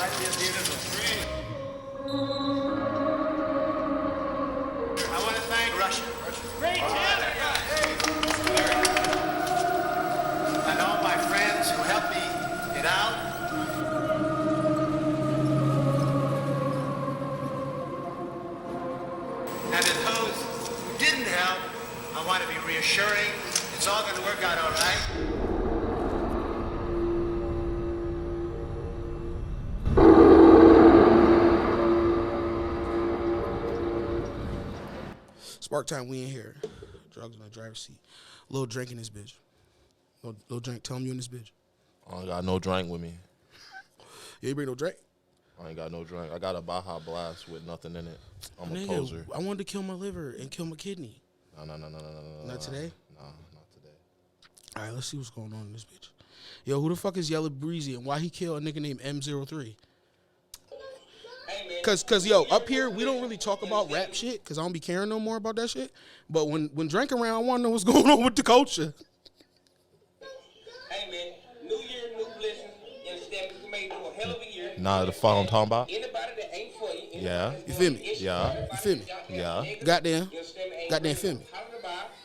I feel beautiful. I want to thank Russia. Great talent, and all my friends who helped me get out. And to those who didn't help, I want to be reassuring. It's all going to work out all right. Spark time, we in here. Drugs in the driver's seat. Lil Drank in this bitch. Lil Drank, tell him you in this bitch. I ain't got no drink with me. You ain't bring no drink? I ain't got no drink. I got a Baja Blast with nothing in it. I'm a Nigga, poser. I wanted to kill my liver and kill my kidney. No. Not today? No, not today. All right, let's see what's going on in this bitch. Yo, who the fuck is Yellow Breezy and why he killed a nigga named M03? Cause yo, up here we don't really talk about rap shit because I don't be caring no more about that shit. But when Drank around, I want to know what's going on with the culture. Hey man, new year, new blessings. You understand? We made it to a hell of a year. Nah, the fuck I'm talking about? Anybody that ain't for you. Yeah. You feel me? Yeah. You feel me? Yeah. Goddamn. Feel me?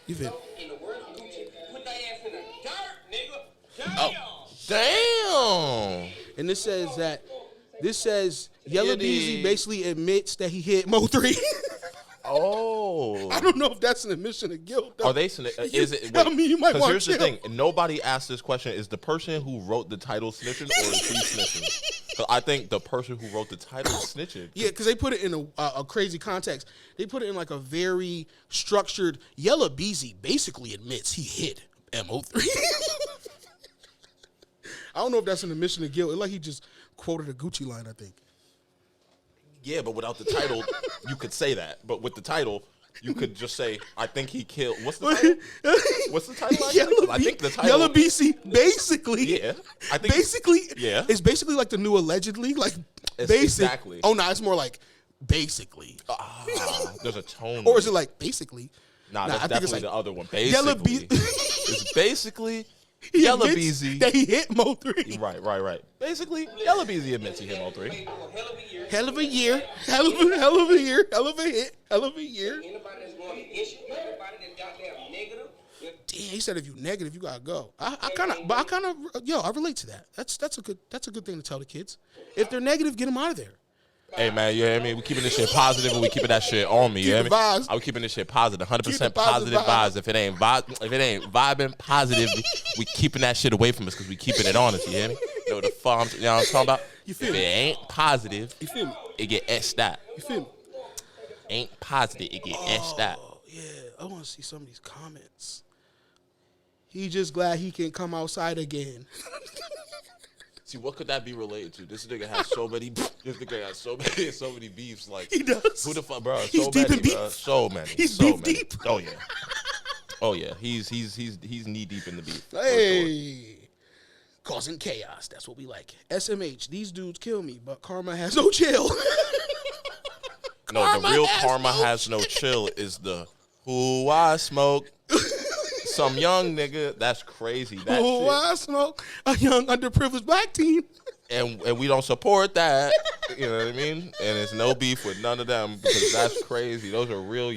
You feel me? In the words of Gucci, put that ass in the dirt, nigga. Damn. And this says Yellow Beezy basically admits that he hit Mo 3. Oh. I don't know if that's an admission of guilt. Though. Are they? Is it? I mean, you might want here's to the thing. Nobody asked this question. Is the person who wrote the title snitching or is he snitching? So I think the person who wrote the title is snitching. Yeah, because they put it in a crazy context. They put it in like a very structured. Yellow Beezy basically admits he hit MO3. I don't know if that's an admission of guilt. It's like he just quoted a Gucci line, I think. Yeah, but without the title, you could say that. But with the title, you could just say, I think he killed. What's the title? What's the title? I think the title. Yellow BC, basically. Yeah. I think basically. Yeah. It's basically like the new allegedly. Like, basic. Exactly. Oh, no, it's more like basically. There's a tone. Or is it like basically? Nah, that's I think definitely it's like the other one. Basically. Yellow It's basically he Yellow admits Beezy. that he hit Mo 3. Right. Basically, Yellow Beezy admits he hit Mo 3. Hell of a year. Hell of a year. Hell of a hit. Hell of a year. Anybody that's going against you, anybody that's goddamn negative. Damn, he said if you negative, you gotta go. I relate to that. That's a good thing to tell the kids. If they're negative, get them out of there. Hey man, you hear me? We keeping this shit positive and we keeping that shit on me. You hear me? Vibes. I'm keeping this shit positive, 100% Keep positive positive vibes. If it ain't vibing positive, we keeping that shit away from us because we keeping it on us. You hear me? You know what the fuck? You know what I'm talking about? You feel if me? it ain't positive, You feel me? it get S'd out. You feel me? Ain't positive, it get S'd out. Oh yeah, I want to see some of these comments. He just glad he can come outside again. See, what could that be related to? This nigga has so many. This nigga has so many beefs. Like He does. Who the fuck, bro? He's So deep many, in beef. bro. So many. He's so beef many. deep. Oh yeah. Oh yeah. He's knee deep in the beef. for sure. Hey, causing chaos. That's what we like. SMH. These dudes kill me, but karma has no chill. No, the real karma no has no chill is the who I smoke. Some young nigga. That's crazy. That Oh, shit. I smoke a young underprivileged black teen. And we don't support that. You know what I mean? And it's no beef with none of them because that's crazy. Those are real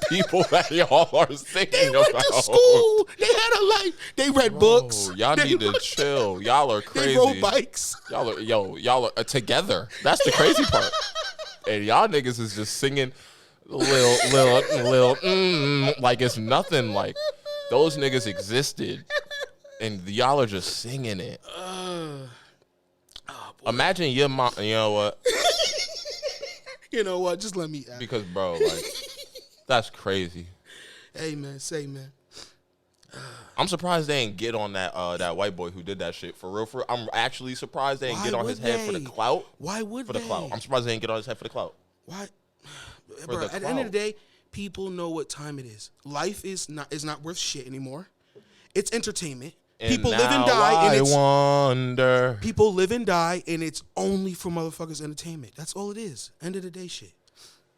people that y'all are singing They went about. to school. They had a life. They read books. Y'all They need to rode- chill. Y'all are crazy. They rode bikes. Y'all are together. That's the crazy part. And y'all niggas is just singing lil like it's nothing. Like those niggas existed, and y'all are just singing it. Imagine your mom. You know what? You know what? Just let me act. Because bro, like that's crazy. Hey man, say man. I'm surprised they didn't get on that white boy who did that shit for real. I'm actually surprised they didn't Why get on would his head for the they? clout. Why would For the they? clout. I'm surprised they didn't get on his head for the clout. Why? Bro, at the end of the day, people know what time it is. Life is not worth shit anymore. It's entertainment. People live and die, and it's wonder. people live and die, and it's only for motherfuckers' entertainment. That's all it is. End of the day, shit.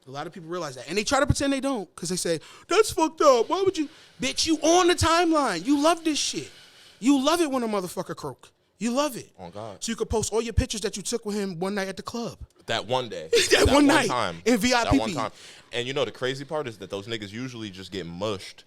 A lot of people realize that, and they try to pretend they don't because they say that's fucked up. Why would you, bitch? You on the timeline? You love this shit. You love it when a motherfucker croak. You love it. Oh, God. So you could post all your pictures that you took with him one night at the club. That one day. that one night. Time. In VIP. That one time. And you know the crazy part is that those niggas usually just get mushed.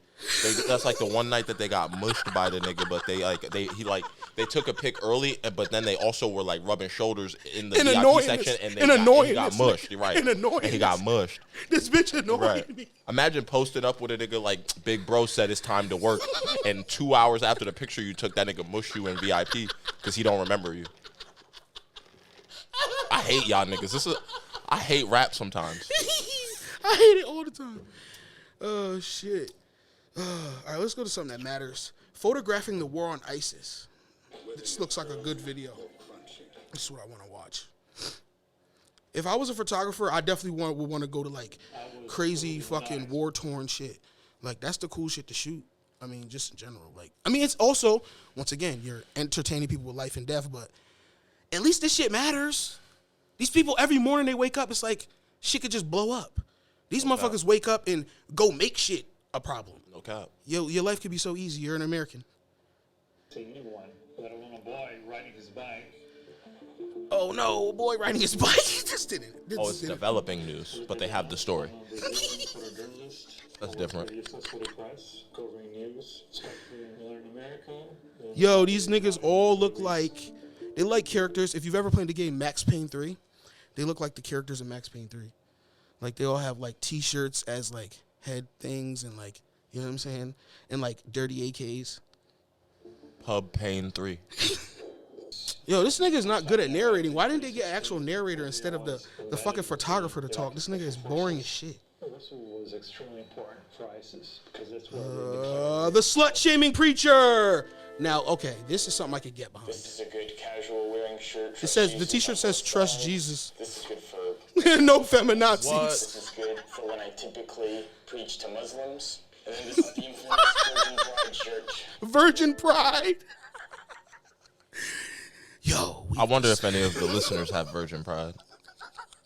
That's like the one night that they got mushed by the nigga, but they took a pic early, but then they also were like rubbing shoulders in the VIP section, and he got mushed. You're right. And he got mushed. This bitch annoyed me. Imagine posting up with a nigga like Big Bro said it's time to work, and 2 hours after the picture you took, that nigga mushed you in VIP because he don't remember you. I hate y'all niggas. I hate rap sometimes. I hate it all the time. Oh shit. All right, let's go to something that matters. Photographing the war on ISIS. This looks like a good video. This is what I want to watch. If I was a photographer, I definitely would want to go to like crazy fucking war-torn shit. Like that's the cool shit to shoot. I mean, just in general. Like, I mean, it's also, once again, you're entertaining people with life and death, but at least this shit matters. These people, every morning they wake up, it's like shit could just blow up. These motherfuckers wake up and go make shit a problem. No cap. Your life could be so easy. You're an American. To anyone, let alone a boy riding his bike. Oh no, a boy riding his bike. This didn't. It's developing news, but they have the story. That's different. Yo, these niggas all look like they like characters. If you've ever played the game Max Payne 3, they look like the characters in Max Payne 3. Like they all have like T-shirts as like head things and like, you know what I'm saying? And like dirty AKs. Pub Pain 3. Yo, this nigga is not good at narrating. Why didn't they get an actual narrator instead of the fucking photographer to talk? This nigga is boring as shit. This was extremely important for ISIS because that's where the slut-shaming preacher. Now, okay, this is something I could get behind. This is a good casual wearing shirt. It says the T-shirt says "Trust Jesus." This is good for no feminazis. What? This is good for when I typically preach to Muslims. And then this is the infamous Virgin Pride shirt. Virgin Pride. Yo, I wonder if any of the listeners have Virgin Pride.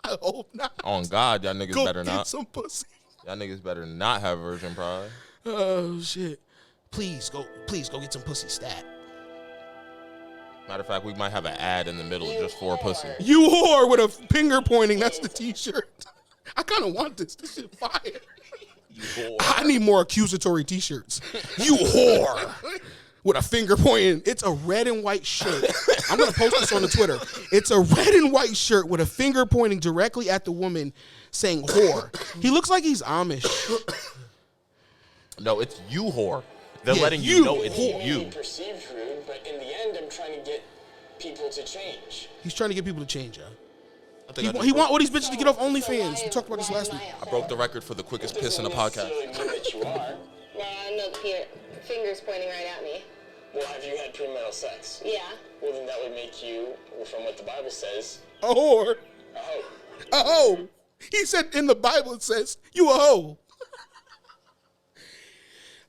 I hope not. On God, y'all niggas Go better get not. some pussy. Y'all niggas better not have Virgin Pride. Oh shit! Please go get some pussy stat. Matter of fact, we might have an ad in the middle just for pussy. You whore with a finger pointing. That's the T-shirt. I kind of want this. This shit fire. You whore. I need more accusatory T-shirts. You whore. With a finger pointing. It's a red and white shirt. I'm going to post this on the Twitter. It's a red and white shirt with a finger pointing directly at the woman saying whore. He looks like he's Amish. No, it's you whore. They're Yeah, letting you you know it's whore. you. Perceived rude, but in the end, I'm trying to get people to change. He's trying to get people to change, y'all. I think I just He broke- want all these bitches to get off OnlyFans. We talked about this last week. I broke the record for the quickest piss in the podcast. Doesn't necessarily mean that you are. Nah, no, fingers pointing right at me. Well, have you had premarital sex? Yeah. Well, then that would make you, from what the Bible says, A whore. a hoe. A hoe. He said in the Bible it says, you a hoe.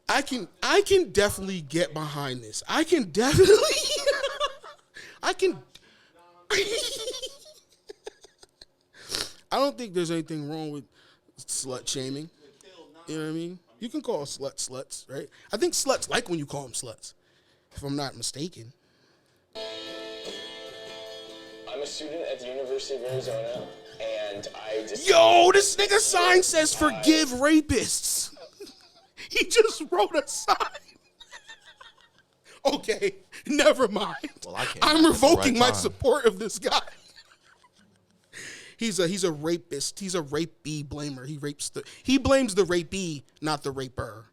I can definitely get behind this. I can definitely I don't think there's anything wrong with slut shaming. You know what I mean? You can call sluts, right? I think sluts like when you call them sluts, if I'm not mistaken. I'm a student at the University of Arizona, and I just... Yo, this nigga sign says forgive rapists. He just wrote a sign. Okay, never mind. Well, I can't I'm revoking my time. support of this guy. He's a rapist. He's a rapee blamer. He blames the rapee, not the raper.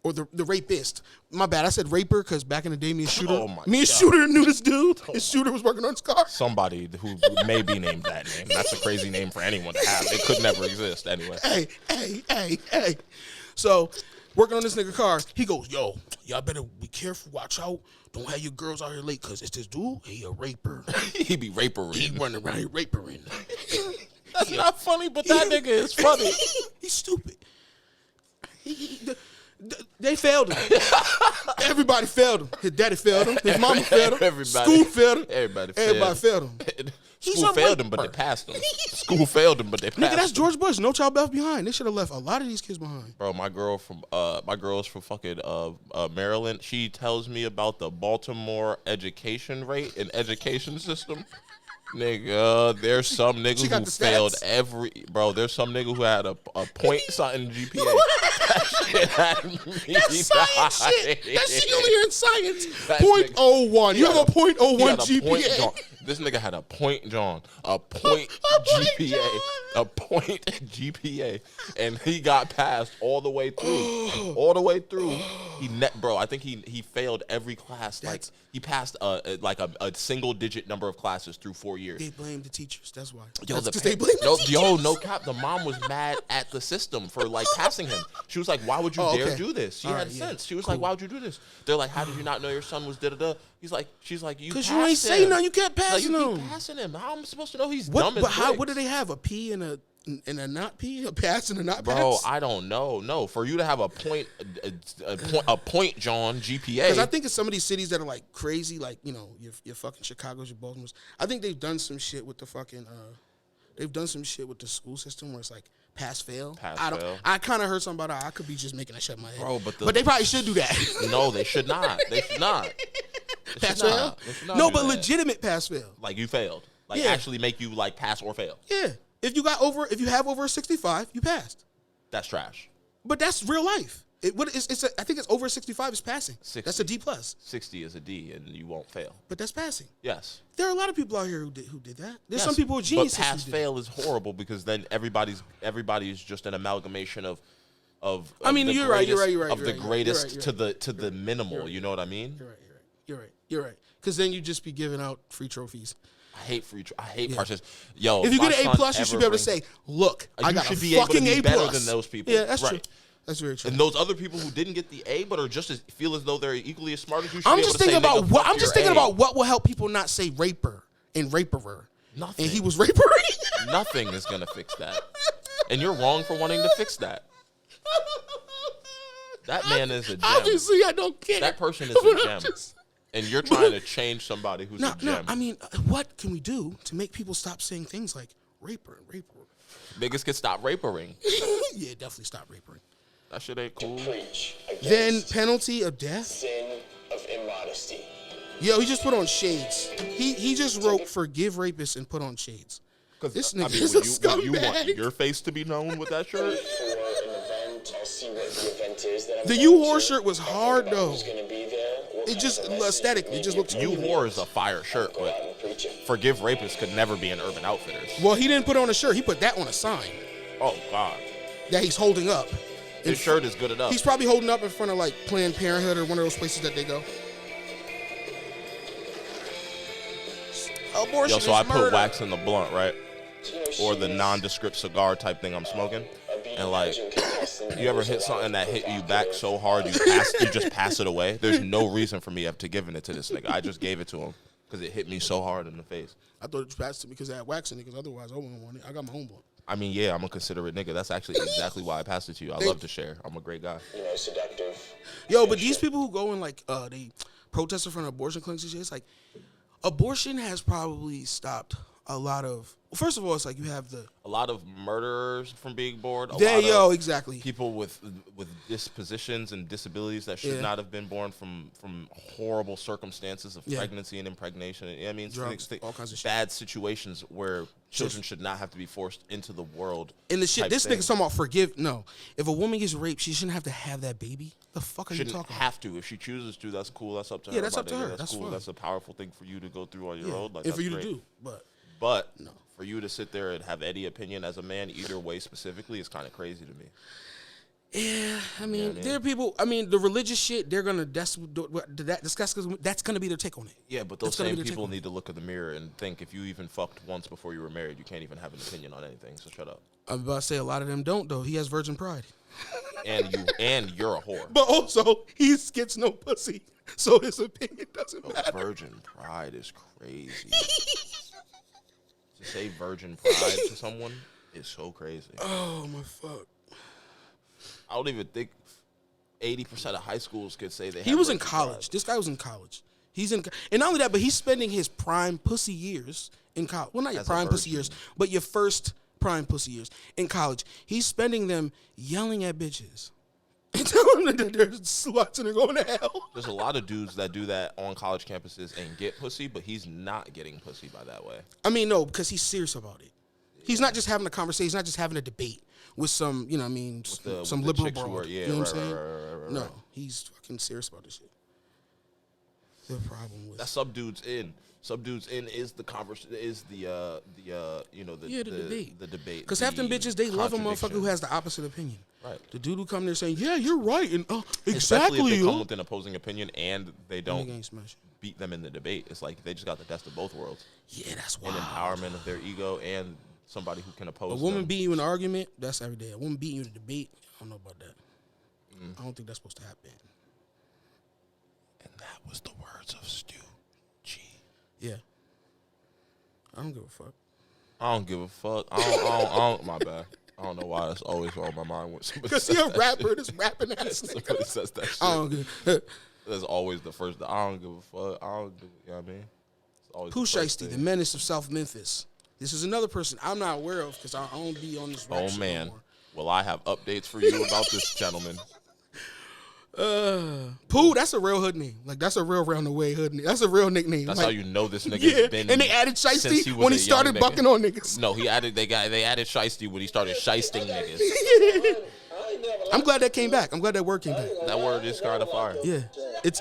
Or the rapist. My bad. I said raper because back in the day, me and Shooter knew this dude. His Shooter was working on his car. Somebody who may be named that name. That's a crazy name for anyone to have. It could never exist anyway. Hey. So, working on this nigga car, he goes, yo, y'all better be careful, watch out. Don't have your girls out here late, because it's this dude, he a raper. He be rapering. He running around here rapering. That's not funny, but that nigga is funny. He's stupid. They failed him. Everybody failed him. His daddy failed him. His mama failed him. Everybody. School failed him. Everybody failed him. School failed him, but they passed him. school failed them, but they passed. Nigga, that's them. George Bush. No child left behind. They should have left a lot of these kids behind. Bro, my girl's from fucking Maryland. She tells me about the Baltimore education rate and education system. Nigga, there's some nigga She got who the failed stats. there's some nigga who had a point something GPA. That shit had me That's science dying. shit. That shit you hear in science. That Point nigga- oh one. You he have a had point oh he one had a point, GPA. John. This nigga had a point, John. A point point, GPA. John. A point GPA. And he got passed all the way through. All the way through. I think he failed every class. Like he passed a single digit number of classes through 4 years. They blame the teachers. That's why. Yo, That's 'cause they blame the teachers. no cap. The mom was mad at the system for like passing him. She was like, "Why would you dare do this?" She All had right, yeah, sense. She was like, "Why would you do this?" They're like, "How did you not know your son was da da da?" She's like, "You Because you ain't say him. nothing. You kept Like, passing you keep them. passing him. How am I supposed to know he's What? dumb as But how? bricks? What do they have? A P and a not P? A pass and a not Bro, pass? I don't know. No, for you to have a point, John GPA. Because I think in some of these cities that are like crazy, like your fucking Chicago's, your Baltimore's. I think they've done some shit with the fucking. They've done some shit with the school system where it's like pass fail. Fail. I kind of heard something about that. I could be just making that shit in my head. Bro, but they probably should do that. No, they should not. They should not. They Pass should fail? not. They should not No, do but that. legitimate pass fail. Like you failed. Like Yeah. actually make you like pass or fail. Yeah. If you have over a 65, you passed. That's trash. But that's real life. I think it's over a 65 is passing. 60. That's a D plus. 60 is a D, and you won't fail. But that's passing. Yes. There are a lot of people out here who did that. There's Yes, some people who are geniuses. But pass who did fail is horrible because then everybody's just an amalgamation of I mean, the you're right. greatest- of the You're greatest right. to the minimal. You know what I mean? You're right. Because then you just be giving out free trophies. I hate participation. Yo, If you my get an A son plus, you should be able to ever say, "Look, I You got should a be able to fucking be A better plus." than those people. Yeah, that's Right. true. That's very true. And those other people who didn't get the A but are just as feel as though they're equally as smart as you. Should I'm be just able to thinking say, about "Nigga, what fuck I'm just your thinking A." about what will help people not say raper and raperer. Nothing. And he was rapery. Nothing is gonna fix that. And you're wrong for wanting to fix that. That man is a gem. Obviously, I don't care. That person is But a I'm gem. just- And you're trying to change somebody who's a No, gem. I mean, what can we do to make people stop saying things like raper and raper? Niggas can stop rapering. Yeah, definitely stop rapering. That shit ain't cool. Preach Then against penalty of death. sin of immodesty. Yo, he just put on shades. He just wrote forgive rapists and put on shades. This nigga is a would you want scumbag. your face to be known with that shirt? For an event, I'll see what the event is that I'm The going U to. Whore shirt was I'll think hard about though. who's gonna be there, what It kind just of a message aesthetically, it maybe just looked You cool. Whore is a fire shirt, go out but and preach it. Forgive Rapists could never be in Urban Outfitters. Well, he didn't put on a shirt. He put that on a sign Oh, God. that he's holding up. His shirt is good enough. He's probably holding up in front of like Planned Parenthood or one of those places that they go. Abortion Yo, so is I put murder. wax in the blunt, right? You know, Or the she is nondescript cigar type thing I'm smoking. a being And like, pageant contestant you ever who's hit a something lot that hit you back provocative. so hard you just pass it away? There's no reason for me to giving it to this nigga. I just gave it to him because it hit me so hard in the face. I thought it passed to me because I had wax in it. Because otherwise, I wouldn't want it. I got my own one. I mean, yeah, I'm a considerate nigga. That's actually exactly why I passed it to you. I love to share. I'm a great guy. You know, seductive. Yo, but these people who go and like they protest in front of abortion clinics and shit, it's like abortion has probably stopped a lot of. Well, first of all, it's like you have the A lot of murderers from being born. A there, lot yo, of exactly. people with dispositions and disabilities that should Yeah. not have been born from horrible circumstances of Yeah. pregnancy and impregnation. I mean, Drugs, all kinds of shit. bad situations where children should not have to be forced into the world. And the shit, type this thing. nigga's talking about forgive. No, if a woman gets raped, she shouldn't have to have that baby. The fuck are you Shouldn't talking about? have to. If she chooses to, that's cool. That's up to her. Yeah, that's my up to nigga. her. That's That's cool. fine. That's a powerful thing for you to go through on your own. Like, and for that's you great. to do, But for you to sit there and have any opinion as a man, either way specifically, is kind of crazy to me. yeah, I mean, what I mean? there are people. I mean, the religious shit, they're gonna that's gonna be their take on it. Yeah, but those That's gonna be same their take people on it. need to look in the mirror and think if you even fucked once before you were married, you can't even have an opinion on anything. So shut up. I'm about to say a lot of them don't though. He has virgin pride, And you're a whore. but also he gets no pussy, so his opinion doesn't matter. Virgin pride is crazy. To say virgin pride to someone is so crazy. Oh my fuck. I don't even think 80% of high schools could say they. He have was in virgin college. pride. This guy was in college. He's in, and not only that, but he's spending his prime pussy years in college. Well, not your As a prime pussy virgin. years, but your first prime pussy years in college. He's spending them yelling at bitches and telling them that they're sluts and they're going to hell. There's a lot of dudes that do that on college campuses and get pussy, but he's not getting pussy by that way. I mean, no, because he's serious about it. He's not just having a conversation. He's not just having a debate with some, you know what I mean, some with the liberal chicks who broad. are- yeah, you know what I'm right, saying? right. No, he's fucking serious about this shit. The problem with That's Sub Dudes In. Sub Dudes In is the debate. The debate. Because half them bitches, they love a motherfucker who has the opposite opinion. Right. The dude who come there saying, yeah, you're right. And Especially exactly. if they come with an opposing opinion and they don't Nigga ain't smash. beat them in the debate. It's like they just got the best of both worlds. Yeah, that's An wild. empowerment of their ego and somebody who can oppose A woman them. beating you in an argument, that's every day. A woman beating you in a debate, I don't know about that. I don't think that's supposed to happen. And that was the words of Stu G. Yeah. I don't give a fuck. I don't give a fuck. I don't my bad. I don't know why it's always on my mind when somebody Because says he a that rapper, shit. this rapping ass Somebody nigga. says that shit. I don't give That's always the first. I don't give a fuck. I don't do. You know what I mean? It's always Pooh the first Shiesty, the thing. menace of South Memphis. This is another person I'm not aware of because I don't be on this rap Oh shit man. no more. Well, I have updates for you about this gentleman. Pooh, that's a real hood name. Like, that's a real round the way hood name. That's a real nickname. That's like, how you know this nigga's yeah, been. and they added since Shiesty was when a he young started nigga. bucking on niggas. No, they added Shiesty when he started shysting niggas. I'm glad that came back. I'm glad that word came back. That word is kind of fire. Yeah, it's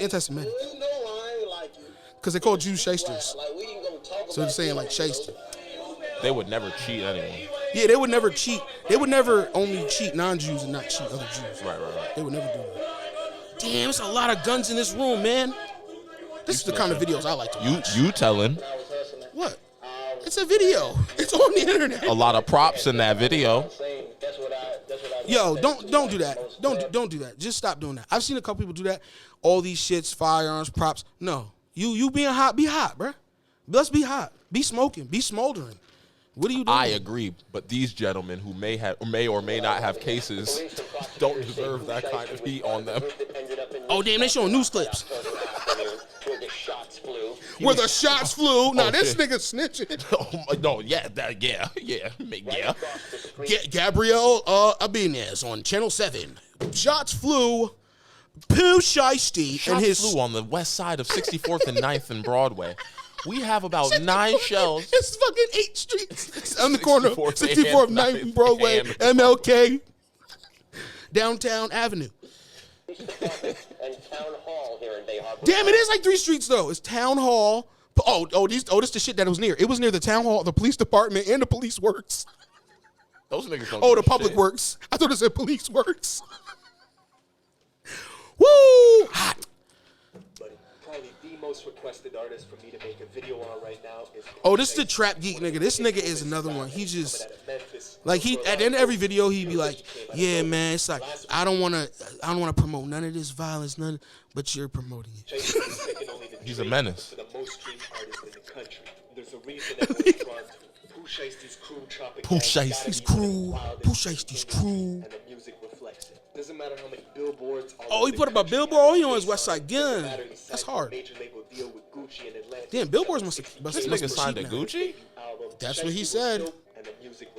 anti-Semitic You know I ain't like you. because they call Jews shysters. Like, we ain't gonna talk So they're saying like shiesty. They would never cheat anyone. Yeah, they would never cheat. They would never only cheat non-Jews and not cheat other Jews. Right. They would never do that. Damn, there's a lot of guns in this room, man. This is the kind of videos I like to watch. You telling What? It's a video. It's on the internet. a lot of props in that video. Yo, don't do that. Don't do that. Just stop doing that. I've seen a couple people do that. All these shits, firearms, props. No, you being hot, be hot, bruh. Let's be hot. Be smoking. Be smoldering. What are you doing? I agree, but these gentlemen who may or may not have cases don't deserve that kind of heat on them. Oh damn, they showing news clips Where the shots flew. where the shots flew. Now this shit. nigga snitching. Oh my, no, yeah. Gabrielle Abinez on Channel 7. Shots flew. Pooh Shiesty and Shots his flew on the west side of 64th and 9th and Broadway. We have about 9 shells. It's fucking 8 streets. It's on the corner of 64th 64th, 9th, and Broadway, and- MLK, Downtown Avenue. And Town Hall here in Bay Harbor. Damn, it is like 3 streets though. It's Town Hall. This the shit that it was near. It was near the Town Hall, the police department, and the police works. Those niggas don't Oh, give the a public shit. works. I thought it said police works. Woo! Hot. But probably the most requested artist for me to make a video on right now is. Oh, this is the trap geek nigga. This nigga is another one. He just like at the end of every video he'd be like, "Yeah, man, it's like I don't want to promote none of this violence, none, but you're promoting it." He's a menace. For the most street artists in the country. There's a reason everyone's drawn to Pooh Shiesty's crew, chopping Pooh gangs, gotta Shiesty's be crew, the wildest Pooh Shiesty's thing, crew. And the music reflects it. Doesn't matter how many billboards. Oh, he put up a billboard. Oh, he on his West Side Gun. That's hard. Major label deal with Gucci and Atlanta. Damn, billboards must This nigga signed to Gucci? That's what he said.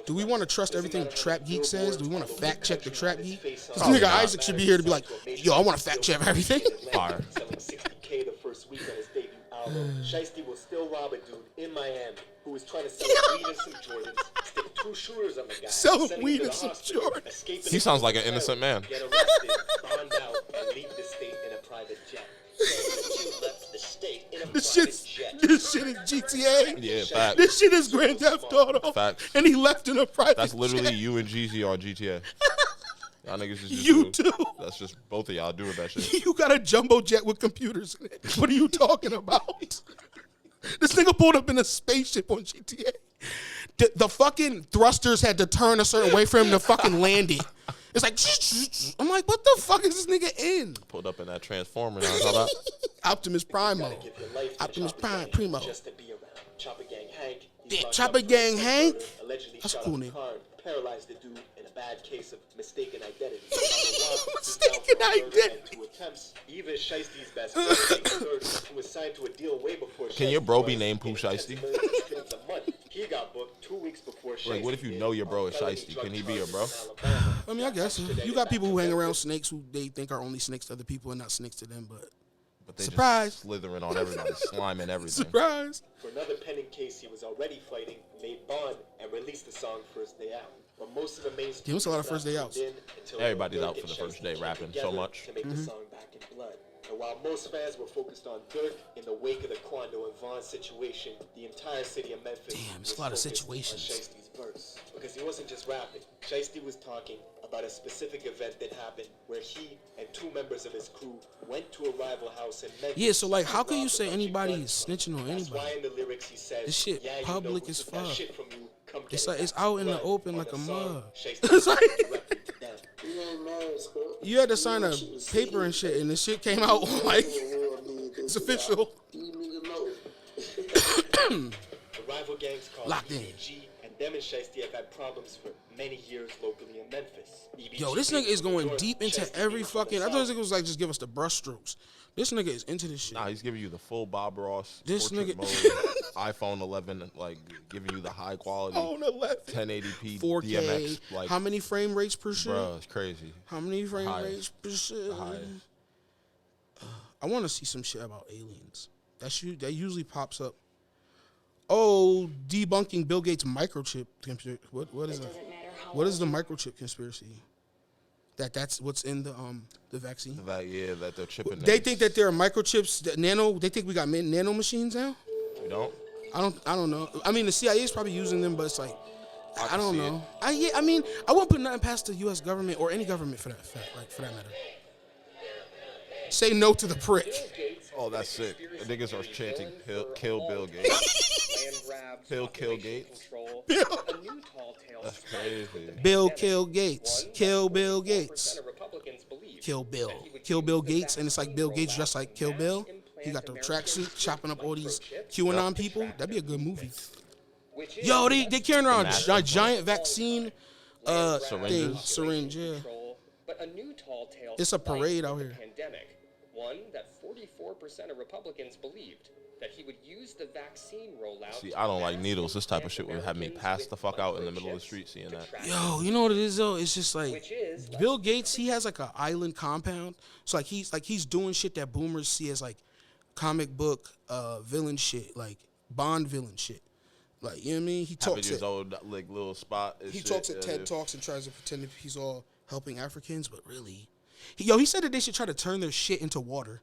Do we want to trust everything Trap Geek says? Do we want to fact check the Trap Geek? This nigga Isaac should be here to be like, yo, I want to fact check everything. Fire. Selling 60K the first week on his debut album. Shiesty will still rob a dude in Miami who was trying to sell weed and some Jordans, stick 2 shooters on the guy, Selling send him weed to and the some hospital, Jordans. escape in He a sounds like an hotel, innocent man. Get arrested, bond out, and leave the state in a private jet. Left the state in a This private shit jet. is GTA. Yeah, fact. This shit is Grand Theft Auto. Facts. And he left in a private That's literally jet. you and Jeezy on GTA. Y'all niggas just You do. too. That's just both of y'all doing that shit. You got a jumbo jet with computers in it. What are you talking about? This nigga pulled up in a spaceship on GTA. The fucking thrusters had to turn a certain way for him to fucking land it. It's like, I'm like, what the fuck is this nigga in? Pulled up in that Transformer. Now, how about Optimus Primo. Give your life to Optimus Chopper Prime Gang Primo. Just to be around. Chopper Gang Hank. Yeah, locked Chopper up for Gang sex Hank? murder, allegedly That's a shot cool up name. car and paralyzed the dude in a bad case of mistaken identity. Mistaken identity. Two attempts. Even Shiesty's best friend, who was signed to a deal way before. Can your bro be named Pooh Shiesty? He got booked 2 weeks before Shiesty. Like, what if you know your bro is Shiesty? Can he be your bro? I mean, I guess you got people who hang around snakes who they think are only snakes to other people and not snakes to them, but They surprise, just slithering on everybody, slime and everything. surprise. For another pending case he was already fighting, made bond and released the song First Day Out. But most of the mainstream Give us a lot of first day outs. Everybody's out for the first day rapping so much. To make the song Back in Blood. And while most fans were focused on Dirk in the wake of the Quando and Vaughn situation, the entire city of Memphis There's was a lot of focused situations. on Shiesty's verse. Because he wasn't just rapping. Shiesty was talking about a specific event that happened where he and 2 members of his crew went to a rival house in Memphis. Yeah, so like, how can you robbed a say bunch of anybody guns. is snitching on That's why anybody? in the lyrics he says, This shit "Yeah, you public know, as took that fuck. shit from you, come It's get like it it's back out in the blood." open On like the a song, mug. Shiesty It's like directed to them. you had to sign a paper and shit, and the shit came out like it's official. The rival gangs called Locked in. EBG and them and Shiesty have had problems for many years locally in Memphis. EBG Yo, this nigga is going New York, deep into Shiesty every being from the fucking. I thought South. this nigga was like just give us the brush strokes. This nigga is into this shit. Nah, he's giving you the full Bob Ross This portrait nigga- mode, iPhone 11, like giving you the high quality On 11, 1080p 4K. DMX. Like, How many frame rates per shit? bruh, it's crazy. How many frame highest. rates per shit? highest. I want to see some shit about aliens. That usually pops up. Oh, debunking Bill Gates microchip. What is that? What is the microchip conspiracy? That's what's in the vaccine. That they're chipping. They think that there are microchips that They think we got nano machines now. We don't. I don't know. I mean, the CIA is probably using them, but it's like I can don't see know. I mean, I won't put nothing past the U.S. government or any government for that fact, like for that matter. Say no to the prick. Oh, that's sick. The niggas are chanting, kill Bill Gates. Kill Gates. That's crazy. Bill kill Gates. Kill Bill Gates. Kill Bill. Kill Bill Gates, and it's like Bill Gates dressed like Kill Bill. He got the tracksuit chopping up all these QAnon people. That'd be a good movie. Yo, they carrying around a giant vaccine syringe. Yeah. But a new tall tale It's a parade out here. Pandemic. One that 44% of Republicans believed that he would use the vaccine rollout. See, I don't like needles. This type of shit would have me pass the fuck out in the middle of the street seeing that. Yo, you know what it is though? It's just like Bill Gates. He has like an island compound. So he's doing shit that boomers see as like comic book villain shit, like Bond villain shit. Like, you know what I mean? He Having talks his at old like little spot. he talks at TED Talks and tries to pretend that he's all helping Africans, but really, he said that they should try to turn their shit into water.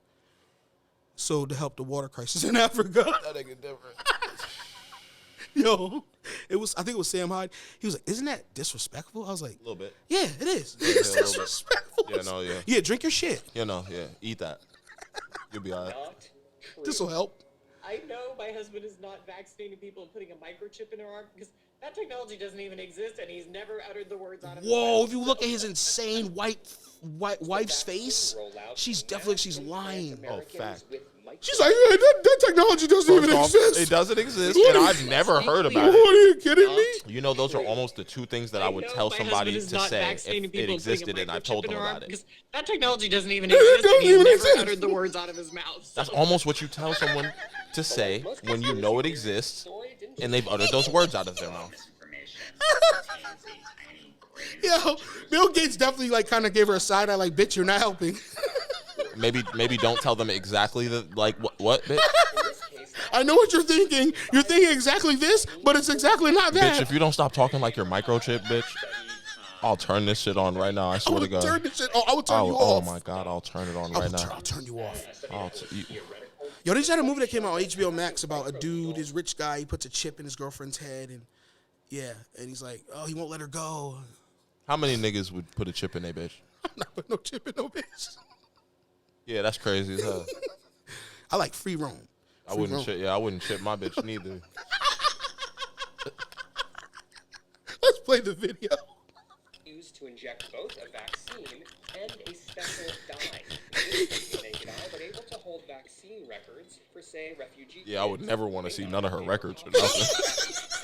So to help the water crisis in Africa. That nigga different. Yo, I think it was Sam Hyde. He was like, "Isn't that disrespectful?" I was like, A little bit. "Yeah, it is. Yeah, It's a little bit. disrespectful." Yeah, no, yeah. Yeah, drink your shit. Yeah, eat that. You'll be alright. This will help. I know my husband is not vaccinating people and putting a microchip in their arm because that technology doesn't even exist, and he's never uttered the words out of his Whoa! mouth. If you look at his insane white wife's face, she's lying. Oh, fact. She's like, yeah, that technology doesn't even exist. It doesn't exist, and I've never heard about What, are it. you kidding me? You know, those are almost the two things that I would tell somebody to say if it existed and I told them about it. Because that technology doesn't even exist, and he's never uttered the words out of his mouth. That's almost what you tell someone to say when you know it exists and they've uttered those words out of their mouth. Yo, Bill Gates definitely like kind of gave her a side eye, like, bitch, you're not helping. Maybe don't tell them exactly what bitch. I know what you're thinking. You're thinking exactly this, but it's exactly not that. Bitch, if you don't stop talking like your microchip, bitch, I'll turn this shit on right now. I swear to God. Turn this shit. I will turn you off. Oh my God, I'll turn it on right now. I'll turn you off. You- Yo, they just had a movie that came out on HBO Max about a dude, this rich guy. He puts a chip in his girlfriend's head, and and he's like, oh, he won't let her go. How many niggas would put a chip in their bitch? I'm not putting no chip in no bitch. Yeah, that's crazy as hell. I like free roam. I wouldn't chip my bitch neither. Let's play the video. Used to inject both a vaccine and a special dye. This is naked eye, but able to hold vaccine records for, say, refugee. Yeah, I would never want to see none of her records or nothing. The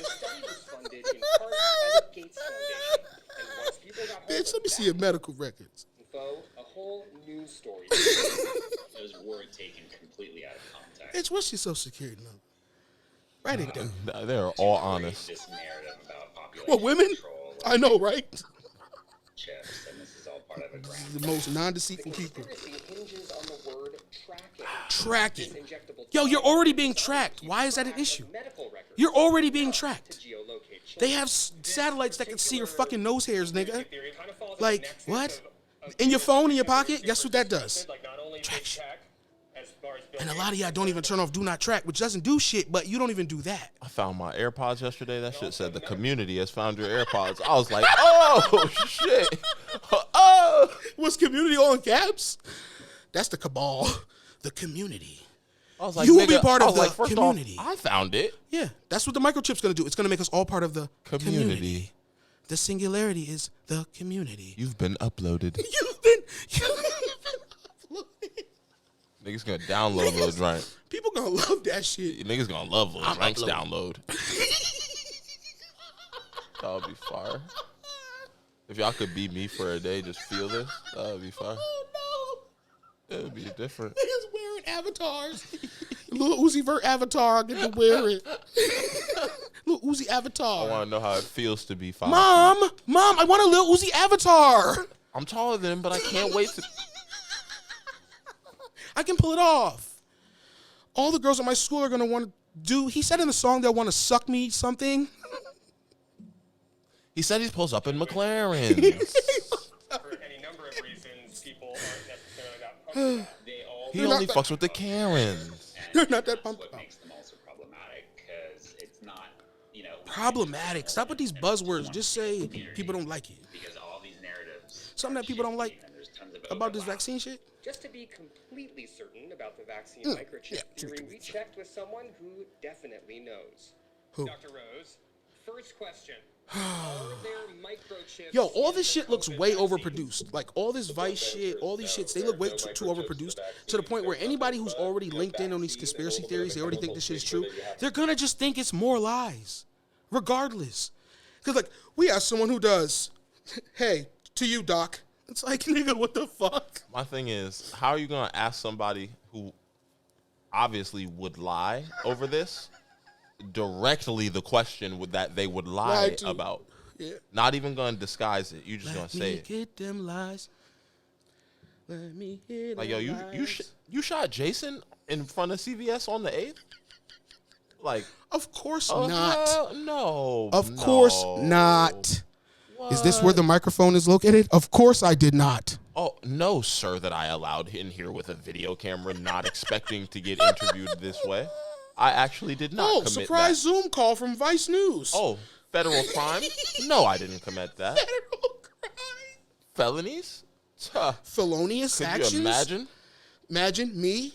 study was funded in part by the Gates Foundation, and once people bitch. Let me see your medical records. Info, a whole news story. Those were taken completely out of context. Bitch, what's your social security number? Write it down. They're all honest. This narrative about population What, women? control, I know, right? chips, and this is all part of a grand. The most non-deceitful people. Conspiracy hinges on the word tracking. Tracking. This injectable Yo, you're talm already being is tracked. designed to Why is that an keep issue? track of medical records You're already being to tracked. geolocate They children. have satellites that can see your fucking nose hairs, nigga. Theory kind of falls at Like, the nexus what? of In your phone, in your super pocket? Guess what that does? like not only Track big shit. tech, as far as And a building lot of y'all don't even turn off Do Not Track, which doesn't do shit, but you don't even do that. I found my AirPods yesterday. That shit said the community has found your AirPods. I was like, oh shit. Oh. Was community all in caps? That's the cabal. The community. I was like, You will be nigga, part I of was the like, first community. Off, I found it. Yeah, that's what the microchip's gonna do. It's gonna make us all part of the Community. community. The singularity is the community. You've been uploaded. You've been uploaded. Niggas gonna download Lil Drank. People gonna love that shit. Niggas gonna love Lil I'm Drank's uploaded. download. That would be fire. If y'all could be me for a day, just feel this. That would be fire. Oh It would be different. no. Niggas wearing avatars. Lil Uzi Vert avatar, I get to wear it. Lil Uzi avatar. I want to know how it feels to be 5 Mom, I want a Lil Uzi avatar. I'm taller than him, but I can't wait to. I can pull it off. All the girls at my school are gonna want to do. He said in the song they'll want to suck me something. He said he pulls up in McLaren. for any number of reasons, people aren't necessarily that pumped about. They all He They're only not fucks with the Karens. They're not that that's pumped what about. makes them also problematic because it's not, Problematic. Stop with these buzzwords. Just say people don't like it. because all these narratives Something that people don't like and there's tons of about this overlap. vaccine shit. Just to be completely certain about the vaccine Mm, microchip yeah, theory, we checked with someone who definitely knows. Who? Dr. Rose, first question. Are there microchips Yo, all in this the shit looks COVID way vaccine? overproduced. Like all this Vice shit, all these shits, they look way too overproduced to the point where anybody who's already linked in on these conspiracy theories, they already think this shit is true. They're gonna just think it's more lies, regardless. Cause like we ask someone who does, hey, to you, doc. It's like nigga, what the fuck? My thing is, how are you gonna ask somebody who obviously would lie over this directly the question that they would lie Lie to. about? Yeah. Not even gonna disguise it. You just gonna Let say me it. get them lies. Let me hit Like, yo, them you shot Jason in front of CVS on the 8th? Like, Of course oh, not. hell no. Of course not. Is this where the microphone is located? Of course I did not. Oh, no, sir, that I allowed in here with a video camera, not expecting to get interviewed this way. I actually did not Oh, commit surprise that. Zoom call from Vice News. Oh, federal crime? No, I didn't commit that. Federal crime. Felonies? Huh. Felonious Could actions? you imagine? Imagine me.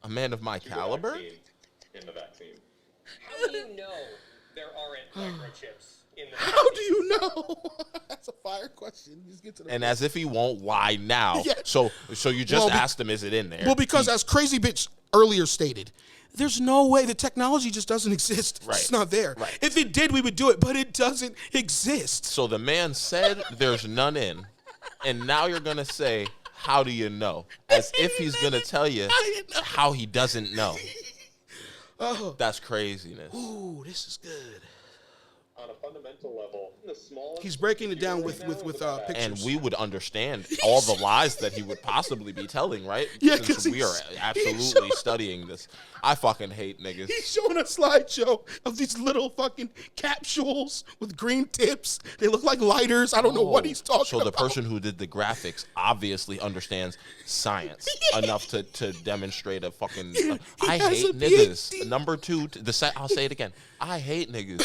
A man of my caliber? In the vaccine. How do you know there aren't microchips in the How do you know? That's a fire question. Just get to the And as if he won't lie now. Yeah. So you just Well, asked him, is it in there? Well, because as Crazy Bitch earlier stated, there's no way. The technology just doesn't exist. Right. It's not there. Right. If it did, we would do it, but it doesn't exist. So the man said there's none in. And now you're going to say, how do you know? As if he's going to tell you how he doesn't know. Oh. That's craziness. Ooh, this is good. On a fundamental level, the smallest. He's breaking it down with pictures. And we would understand all the lies that he would possibly be telling, right? Yeah, 'cause Since we are he's absolutely showing- studying this. I fucking hate niggas. He's showing a slideshow of these little fucking capsules with green tips. They look like lighters. I don't know what he's talking So the about. person who did the graphics obviously understands science enough to demonstrate a fucking. He I has hate a niggas. PhD. Number two, I'll say it again. I hate niggas.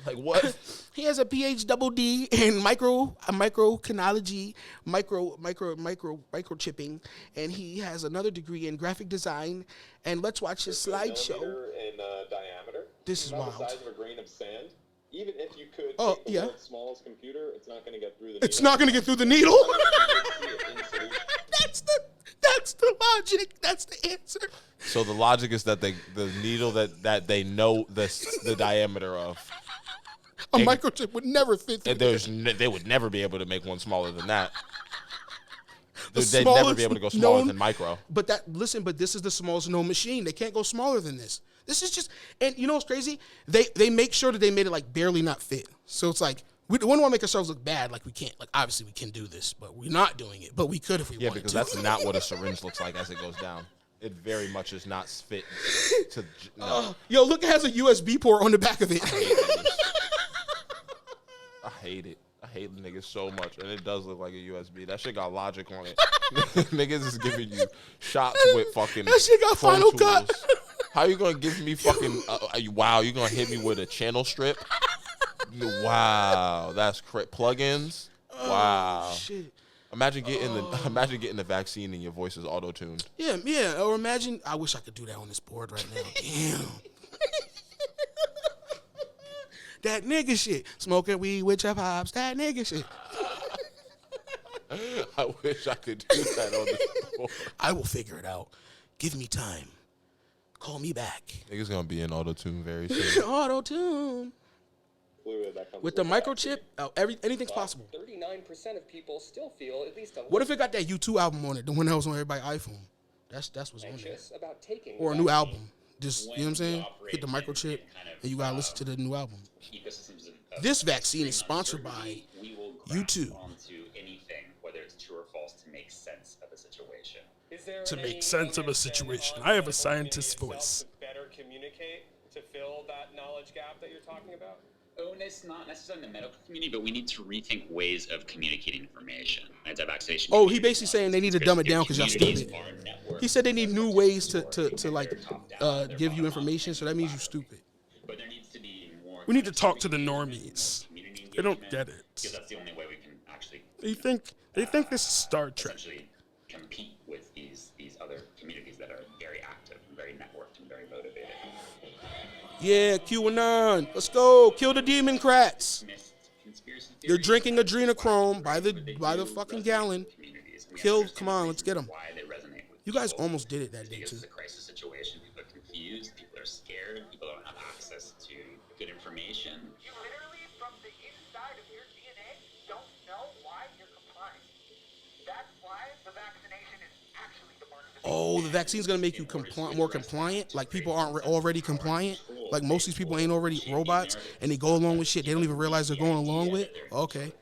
Like what? He has a PhD in microchronology, microchipping, and he has another degree in graphic design. And let's watch his slideshow. In diameter. This is about wild. the size of a grain of sand. Even if you could Oh, take the yeah. world's smallest computer, it's not going to get through the. It's needle. not going to get through the needle. In solution. That's the logic. That's the answer. So the logic is that the needle that they know the diameter of A microchip would never fit through. They would never be able to make one smaller than that. They'd never smallest be able to go smaller known- than micro. But this is the smallest known machine. They can't go smaller than this. This is just, and you know what's crazy? They make sure that they made it like barely not fit. So it's like, we don't want to make ourselves look bad. Like we can't, like obviously we can do this, but we're not doing it. But we could if we wanted Because to. that's not what a syringe looks like as it goes down. It very much is not fit to. No. Yo, look, it has a USB port on the back of it. I hate it. I hate niggas so much, and it does look like a USB. That shit got logic on it. Niggas is giving you shots with fucking. That shit got Pro Final Tools. Cut. How you gonna give me fucking? Wow, you gonna hit me with a channel strip? Wow, that's plugins. Wow. Shit. Imagine getting the vaccine and your voice is auto tuned. Yeah. Or imagine, I wish I could do that on this board right now. Damn. That nigga shit. Smoking weed with your pops. That nigga shit. I wish I could do that on this board. I will figure it out. Give me time. Call me back. Niggas gonna be in auto tune very soon. Auto tune. With the microchip, anything's possible. 39% of people still feel at least a What if it got that U2 album on it, the one that was on everybody's iPhone? That's what's on there. anxious about taking Or a the new vaccine. album. Just, you know what I'm saying? Get the microchip, and you gotta listen to the new album. This vaccine is sponsored by U2. Onto anything, whether it's true or false, to make sense of a situation. Is there To make any sense of a onus then situation. on I have a medical scientist's community voice. itself to better communicate to fill that knowledge gap that you're talking about? Onus, not necessarily in the medical community, but we need to rethink ways of communicating information. Anti-vaccination. Oh, he basically saying they need to dumb it down because y'all Communities stupid. are networks. He said they need new ways to like give you information, so that means you're stupid. But there needs to be more. We need to talk to the normies. They don't get it. Because that's the only way we can actually They think this is Star Trek. essentially compete with these other communities that are very active and very networked and very motivated. Yeah, QAnon. Let's go. Kill the Democrats. Conspiracy They're drinking adrenochrome by the fucking gallon. Kill. Come on, let's get them. why they resonate with You guys almost did it that day because too. it's a crisis situation. People are confused. People are scared. People don't have access to good information. You literally, from the inside of your DNA, don't know why you're complying. That's why the vaccination is actually the mark of the Oh, the vaccine's gonna make you more compliant. Like people aren't already compliant. Like most of these people ain't already robots, and they go along with shit they don't even realize they're going along with. Okay,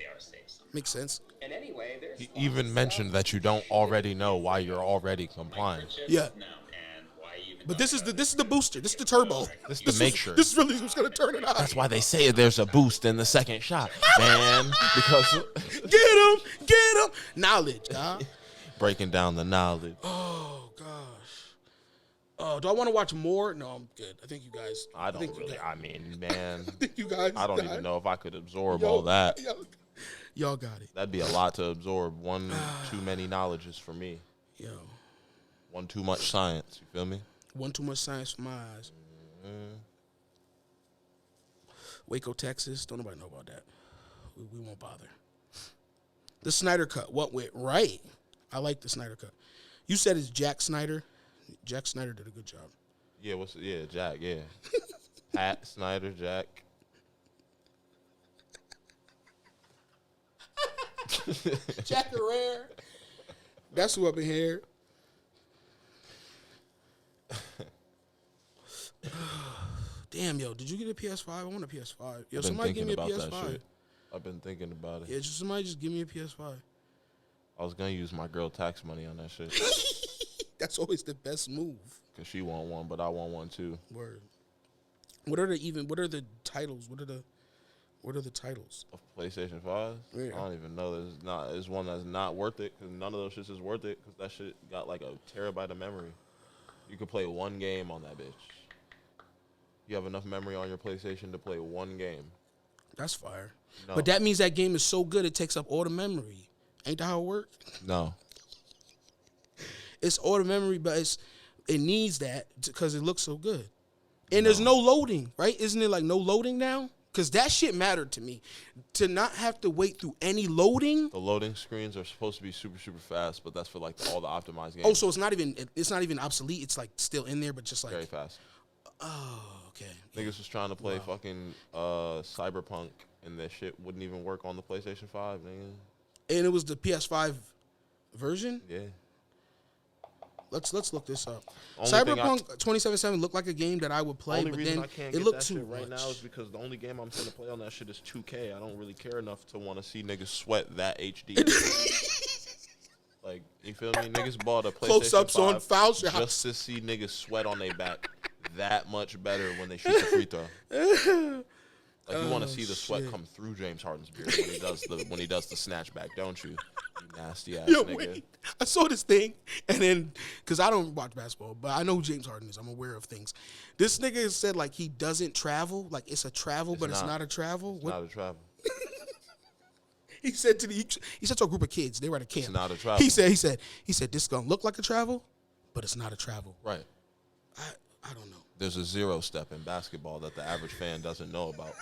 makes sense. And anyway, there's He even mentioned that you don't already know why you're already complying. Yeah. But this is the booster. This is the turbo. This is to make sure. This is really what's gonna turn it on. That's why they say there's a boost in the second shot, man. Because Get him. Knowledge, dog. breaking down the knowledge. Oh gosh. Oh, do I want to watch more? No, I'm good. I think you guys. I don't think you really. guys- I mean, man. I think you guys. I don't got even it. know if I could absorb Yo, all that. Y'all got it. That'd be a lot to absorb. One too many knowledges for me. Yo, One too much science. You feel me? one too much science for my eyes. Waco, Texas. Don't nobody know about that. We won't bother. The Snyder Cut. What went right? I like the Snyder Cut. You said it's Jack Snyder. Jack Snyder did a good job. Yeah. Jack. Yeah. Pat Snyder, Jack. Jack Herrera. That's who up in here. Damn, yo, did you get a PS5? I want a PS5. Yo, I've been somebody give thinking me a about that PS5. shit. I've been thinking about it. Yeah, somebody just give me a PS5. I was gonna use my girl tax money on that shit That's always the best move. because she want one, but I want one too. Word. What are the titles? What are the titles? Of PlayStation 5? Yeah. I don't even know. There's one that's not worth it because none of those shits is worth it because that shit got like a terabyte of memory. You could play one game on that bitch. You have enough memory on your PlayStation to play one game. That's fire. No. But that means that game is so good it takes up all the memory. Ain't that how it works? No. It's all the memory, but it needs that because it looks so good. And there's no loading, right? Isn't it like no loading now? Because that shit mattered to me. To not have to wait through any loading. The loading screens are supposed to be super, super fast, but that's for like all the optimized games. Oh, so it's not even obsolete. It's like still in there, but just like very fast. Oh, Okay. Niggas was trying to play fucking Cyberpunk, and that shit wouldn't even work on the PlayStation 5, nigga. And it was the PS5 version? Yeah. Let's look this up. Only Cyberpunk 2077 looked like a game that I would play, Only but reason then I can't it get looked that too shit right much. now is because the only game I'm gonna play on that shit is 2K. I don't really care enough to want to see niggas sweat that HD. Like, you feel me? Niggas bought a PlayStation Close-ups 5 on foul shots just to see niggas sweat on their back that much better when they shoot the free throw. Like, you want to see the sweat come through James Harden's beard when he does the snatchback, don't you? You nasty ass nigga. Wait. I saw this thing, and then because I don't watch basketball, but I know who James Harden is. I'm aware of things. This nigga said like he doesn't travel, like it's a travel, but it's not a travel. It's not a travel. He said to a group of kids. They were at a camp. It's not a travel. He said this is gonna look like a travel, but it's not a travel. Right. I don't know. There's a 0 step in basketball that the average fan doesn't know about.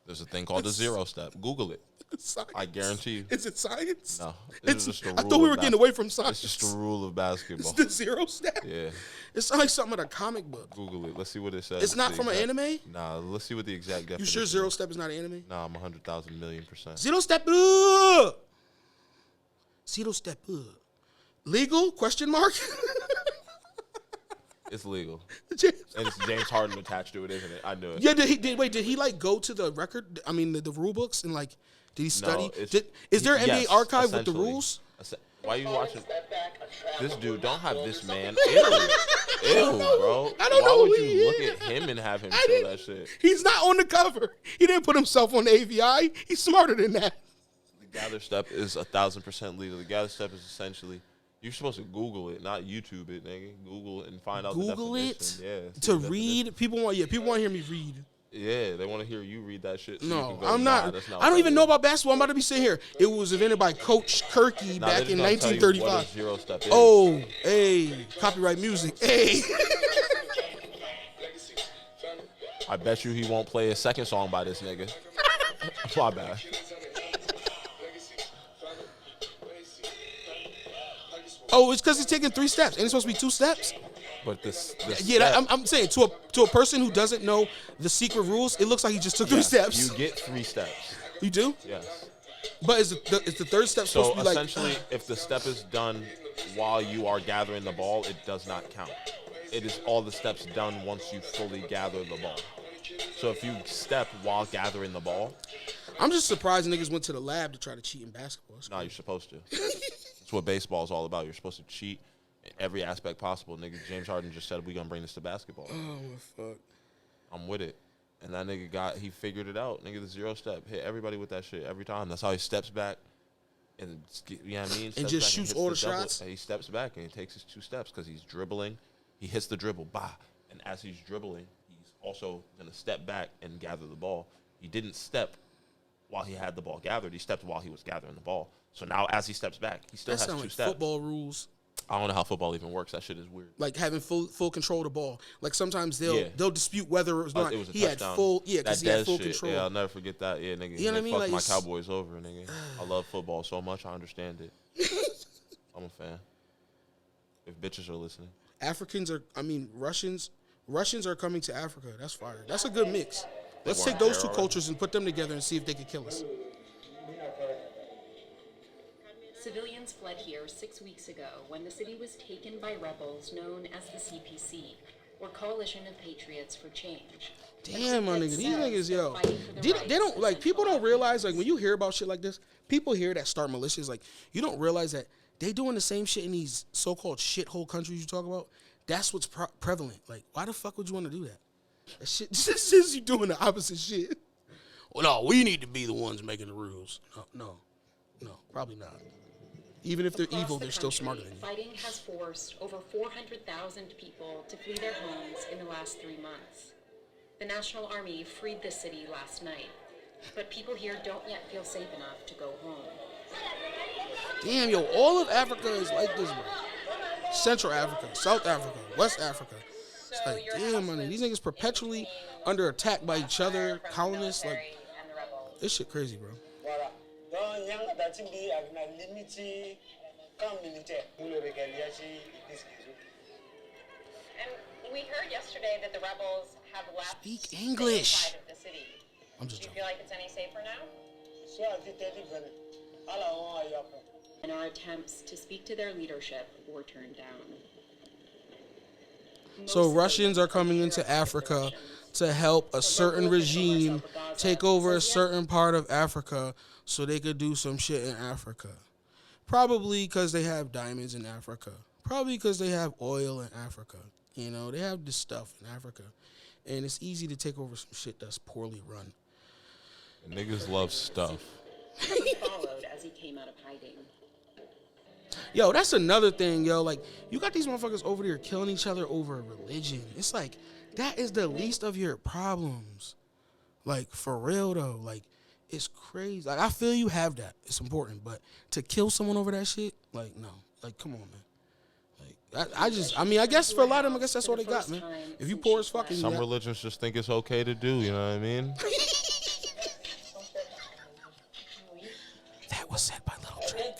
There's a thing called a 0 step. Google it. Science. I guarantee you. Is it science? No. It's Just a I rule thought we of were getting away from science. It's just a rule of basketball. It's the 0 step. Yeah. It sounds like something in a comic book. Google it. Let's see what it says. It's not from an anime? Nah, let's see what the exact definition You sure 0 step is not an anime? Nah, I'm 100,000 million%. 0 step. 0 step. Legal? Question mark. It's legal. James. And it's James Harden attached to it, isn't it? I knew it. Yeah, did he like go to the record? I mean, the rule books and like, did he study? No, is there an yes, NBA archive with the essentially. rules? Why are you watching? This dude, don't have this man. Ew, bro. I don't Why know would who you he look is. at him and have him show that shit? He's not on the cover. He didn't put himself on the AVI. He's smarter than that. The gather step is 1,000% legal. The gather step is essentially, you're supposed to Google it, not YouTube it, nigga. Google it and find out Google the it definition. Yeah, to read. People want to hear me read. Yeah, they want to hear you read that shit. So No, you can go, I'm nah, not. that's not I don't what even that know is. about basketball. I'm about to be sitting here. It was invented by Coach Kirky Nah, back they're in just gonna tell you what 1935. a 0 step is. Oh, hey, copyright music. Hey. I bet you he won't play a second song by this nigga. My bad. Oh, it's because he's taking 3 steps. Ain't it supposed to be 2 steps? But this Yeah, I'm saying to a person who doesn't know the secret rules, it looks like he just took 3 steps. You get 3 steps. You do? Yes. But is the third step supposed So to be like? essentially, if the step is done while you are gathering the ball, it does not count. It is all the steps done once you fully gather the ball. So if you step while gathering the ball, I'm just surprised niggas went to the lab to try to cheat in basketball. nah, you're supposed to. That's what baseball is all about. You're supposed to cheat in every aspect possible. Nigga, James Harden just said, we gonna bring this to basketball. Oh, my fuck. I'm with it. And that nigga he figured it out. Nigga, the 0 step. Hit everybody with that shit every time. That's how he steps back. And, you know what I mean? And just shoots all the shots? He steps back and he takes his 2 steps because he's dribbling. He hits the dribble, bah. And as he's dribbling, he's also going to step back and gather the ball. He didn't step while he had the ball gathered. He stepped while he was gathering the ball. So now as he steps back, he still That has sounds 2 like steps. football rules. I don't know how football even works. That shit is weird. Like having full control of the ball. Like sometimes they'll dispute whether it was not. It was a he touchdown. had full because he had full shit. control. Yeah, I'll never forget that. Yeah, nigga. You know what I mean? Fuck Like, my it's- Cowboys over, nigga. I love football so much. I understand it. I'm a fan. If bitches are listening. Russians are coming to Africa. That's fire. That's a good mix. Let's weren't take those there 2 already? cultures and put them together and see if they can kill us. Civilians fled here 6 weeks ago when the city was taken by rebels known as the CPC, or Coalition of Patriots for Change. Damn, my nigga, these niggas, yo, they don't like. People don't realize, like, when you hear about shit like this, people here that start militias, like, you don't realize that they doing the same shit in these so-called shithole countries you talk about. That's what's prevalent. Like, why the fuck would you want to do that? That shit, this is you doing the opposite shit. Well, no, we need to be the ones making the rules. No, probably not. Even if they're Across evil, the they're still country, smarter than you. Fighting has forced over 400,000 people to flee their homes in the last 3 months. The National Army freed the city last night, but people here don't yet feel safe enough to go home. Damn, yo, all of Africa is like this, bro. Central Africa, South Africa, West Africa. It's like, damn, man, these niggas perpetually under attack by each other, colonists. Like, this shit crazy, bro. And We heard yesterday that the rebels have left Speak the English. inside of the city. I'm just Do you joking. feel like it's any safer now? And our attempts to speak to their leadership were turned down. So Russians are coming into Africa to help a certain regime take over a certain part of Africa so they could do some shit in Africa. Probably because they have diamonds in Africa. Probably because they have oil in Africa. You know, they have this stuff in Africa. And it's easy to take over some shit that's poorly run. Niggas love stuff. He followed as he came out of hiding. Yo, that's another thing, yo. Like, you got these motherfuckers over there killing each other over religion. It's like, that is the least of your problems. Like, for real, though. Like, it's crazy. Like, I feel you have that. It's important. But to kill someone over that shit, like, no. Like, come on, man. Like, I guess for a lot of them, I guess that's all they got, man. If you poor as fucking, Some religions just think it's okay to do, you know what I mean? That was said by Lil Drank.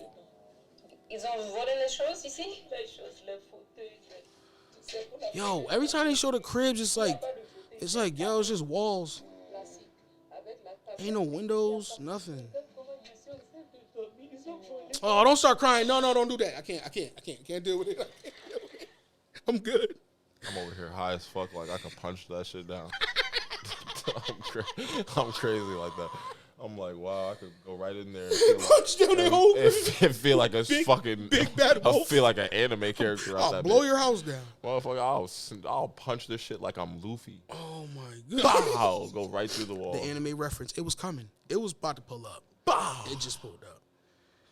Ils ont volé les choses ici? Yo, every time they show the cribs, it's like, yo, it's just walls. Ain't no windows, nothing. Oh, don't start crying. No, don't do that. I can't deal with it. I'm good. I'm over here high as fuck, like I can punch that shit down. I'm crazy like that. I'm like, wow, I could go right in there and feel punch down their whole it feel like a fucking big bad I wolf. feel like an anime character. Out I'll that blow bitch. your house down. Motherfucker, I'll punch this shit like I'm Luffy. Oh my god. Bow, go right through the wall. The anime reference. It was coming. It was about to pull up. Bow. It just pulled up.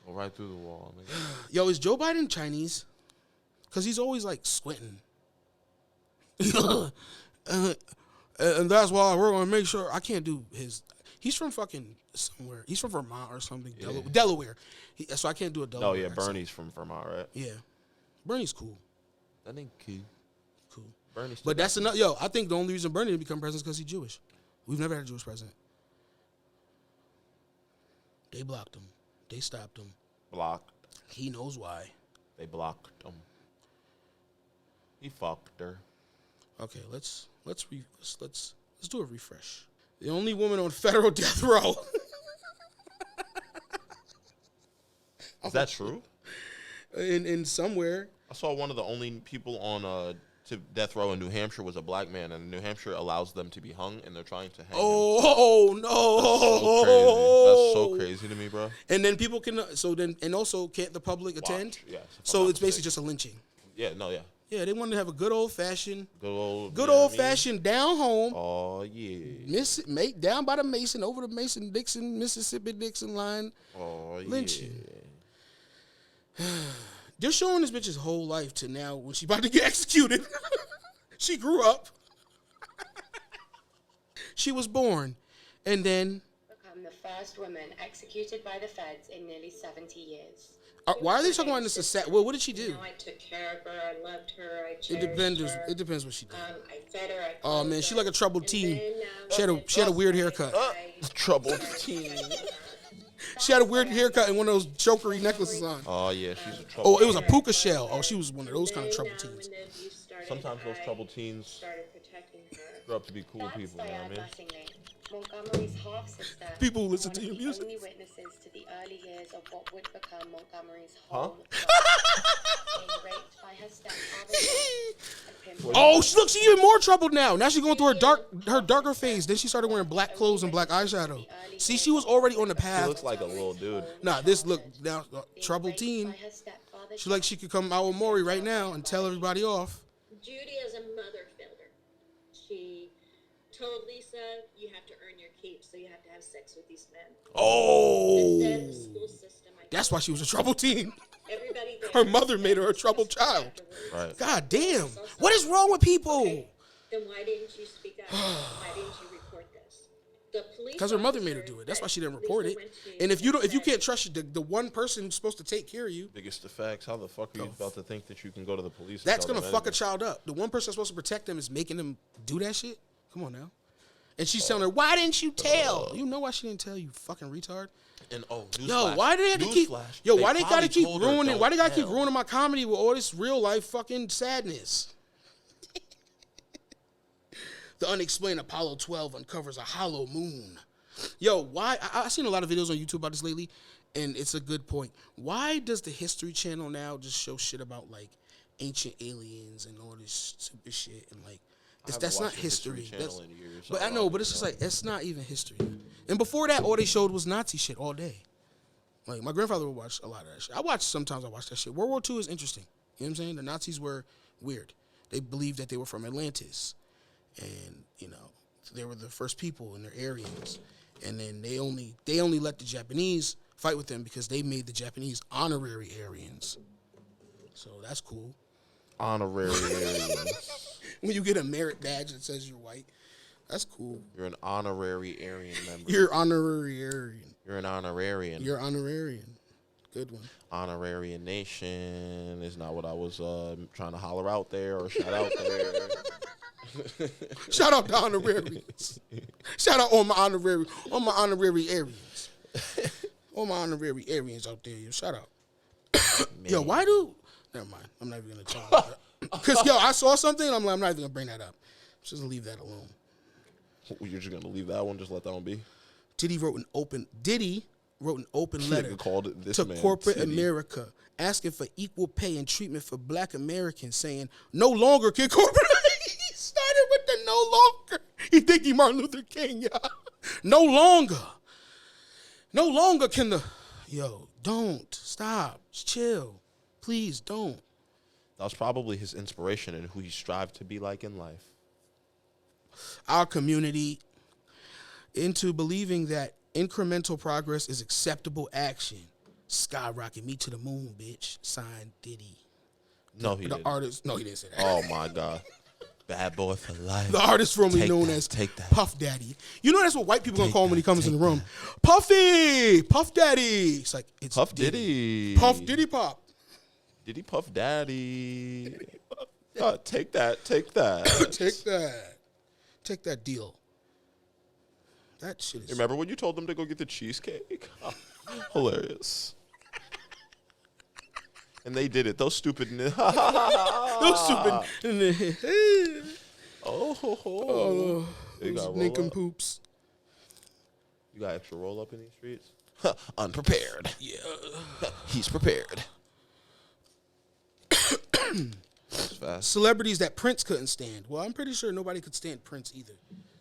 Go right through the wall, nigga. Yo, is Joe Biden Chinese? Because he's always like squinting. And that's why we're going to make sure. I can't do his. He's from fucking somewhere. He's from Vermont or something. Yeah. Delaware. So I can't do a Delaware. Oh, yeah, accent. Bernie's from Vermont, right? Yeah. Bernie's cool. That ain't cool. Cool. Bernie's But that's enough. Yo, I think the only reason Bernie didn't become president is because he's Jewish. We've never had a Jewish president. They blocked him. They stopped him. blocked. He knows why. They blocked him. He fucked her. Okay, let's do a refresh. The only woman on federal death row. Is that true? In somewhere. I saw one of the only people on to death row in New Hampshire was a black man, and New Hampshire allows them to be hung, and they're trying to hang him. Oh no! That's so crazy to me, bro. And then people can and also can't the public attend? Yeah. So it's basically just a lynching. Yeah. No. Yeah. Yeah, they wanted to have a good old fashioned fashioned down home. Oh yeah. Down by the Mason, over the Mason-Dixon, Mississippi-Dixon line. Oh lynching. Yeah. They're showing this bitch's whole life to now when she's about to get executed. She grew up. She was born. And then become the first woman executed by the feds in nearly 70 years. Why are they talking about this? Well, what did she do? You know, I took care of her. I loved her. I cherished her. It depends what she did. I fed her. Oh man, she like a troubled teen. She had a weird haircut. Troubled teen. She had a weird haircut and one of those chokery necklaces on. Oh yeah, she's a troubled. Oh, it was a puka shell. Oh, she was one of those kind of troubled teens. Sometimes those troubled teens grow up to be cool people. You know what I mean? Montgomery's half sister. People who listen to your music. music. Only witnesses to the early years of what would become Montgomery's whole life. Being raped by her stepfather. Oh, look, she's even more troubled now. Now she's going through her darker phase. Then she started wearing black clothes and black eyeshadow. See, she was already on the path. She looks like a little dude. Nah, this look now troubled teen. She like she could come out with Maury right now and tell everybody off. Judy as a mother failed her. She told Lisa, you have to earn your keep, so you have to have sex with these men. Oh. And then the school system. That's why she was a troubled teen. Everybody Her mother made her a troubled child. Right. God damn. What is wrong with people? Okay, then why didn't you speak up? Why didn't you report this? The police. Because her mother made her do it. That's why she didn't report it. And if you can't trust the one person who's supposed to take care of you, Biggest of facts. How the fuck are you about to think that you can go to the police? that's and gonna tell fuck a them child up. The one person that's supposed to protect them is making them do that shit. Come on now. And she's telling her, why didn't you tell? You know why she didn't tell, you fucking retard? And yo, why do they have to keep? Yo, why they gotta keep ruining? Why they gotta keep ruining my comedy with all this real life fucking sadness? The unexplained Apollo 12 uncovers a hollow moon. Yo, why? I've seen a lot of videos on YouTube about this lately, and it's a good point. Why does the History Channel now just show shit about, like, ancient aliens and all this stupid shit? And, like, that's not history. But I know, but it's just like, it's not even history. And before that, all they showed was Nazi shit all day. Like, my grandfather would watch a lot of that shit. Sometimes I watch that shit. World War II is interesting. You know what I'm saying? The Nazis were weird. They believed that they were from Atlantis. And, you know, they were the first people and they're Aryans. And then they only let the Japanese fight with them because they made the Japanese honorary Aryans. So that's cool. Honorary Aryans. When you get a merit badge that says you're white, that's cool. You're an honorary Aryan member. You're honorary Aryan. You're an honorarian. You're honorarian. Good one. Honorarian nation is not what I was trying to holler out there or shout out there. Shout out to honorarians. Shout out all my honorary Aryans. All my honorary Aryans out there. Yo, shout out. Yo, why do... Never mind. I'm not even going to talk about that. Because, yo, I saw something, and I'm not even going to bring that up. I'm just going to leave that alone. You're just going to leave that one? Just let that one be? Diddy wrote an open letter to corporate America asking for equal pay and treatment for black Americans, saying, no longer can corporate... He started with the no longer. He think he Martin Luther King, y'all. No longer can the... Yo, don't. Stop. Just chill. Please don't. That was probably his inspiration and who he strived to be like in life. Our community into believing that incremental progress is acceptable action. Skyrocket me to the moon, bitch. Signed Diddy. No, he didn't. Artist. No, he didn't say that. Oh my God. Bad boy for life. The artist formerly known as Puff Daddy. You know that's what white people gonna call him when he comes in the room. Puffy! Puff Daddy! It's like, it's Puff Diddy. Puff Diddy Pop. Diddy Puff Daddy. Take that. Take that. Take that. Take that deal. That shit is... Remember when you told them to go get the cheesecake? Hilarious. And they did it. Those stupid... Those stupid... Oh. They got nincompoops. You got extra roll up in these streets? Unprepared. Yeah. He's prepared. That's fast. Celebrities that Prince couldn't stand. Well, I'm pretty sure nobody could stand Prince either.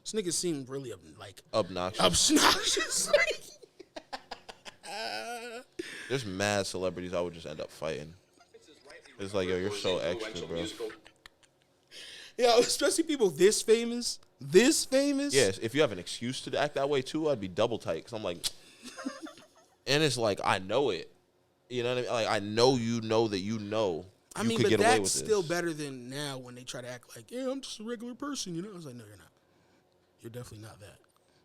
This nigga seemed really obnoxious. There's mad celebrities I would just end up fighting. It's like, yo, you're so extra, bro. Yeah, especially people this famous. Yes, if you have an excuse to act that way too, I'd be double tight. Because I'm like, and it's like, I know it. You know what I mean? Like, I know you know that you know. I mean, but that's still better than now when they try to act like, yeah, I'm just a regular person, you know? I was like, no, you're not. You're definitely not that.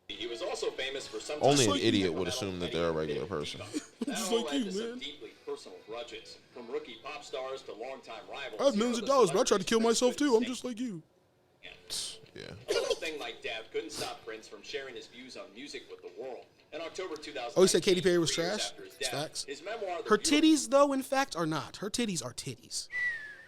He was also famous for some... Only an idiot would assume that they're a regular person. Just like you, man. Deeply personal grudges, from rookie pop stars to longtime rivals. I have millions of dollars, but I tried to kill myself too. I'm just like you. Yeah. A little thing like death couldn't stop Prince from sharing his views on music with the world. In October 2000, oh, he said Katy Perry was trash? Facts. His memoir, her titties, though, in fact, are not. Her titties are titties.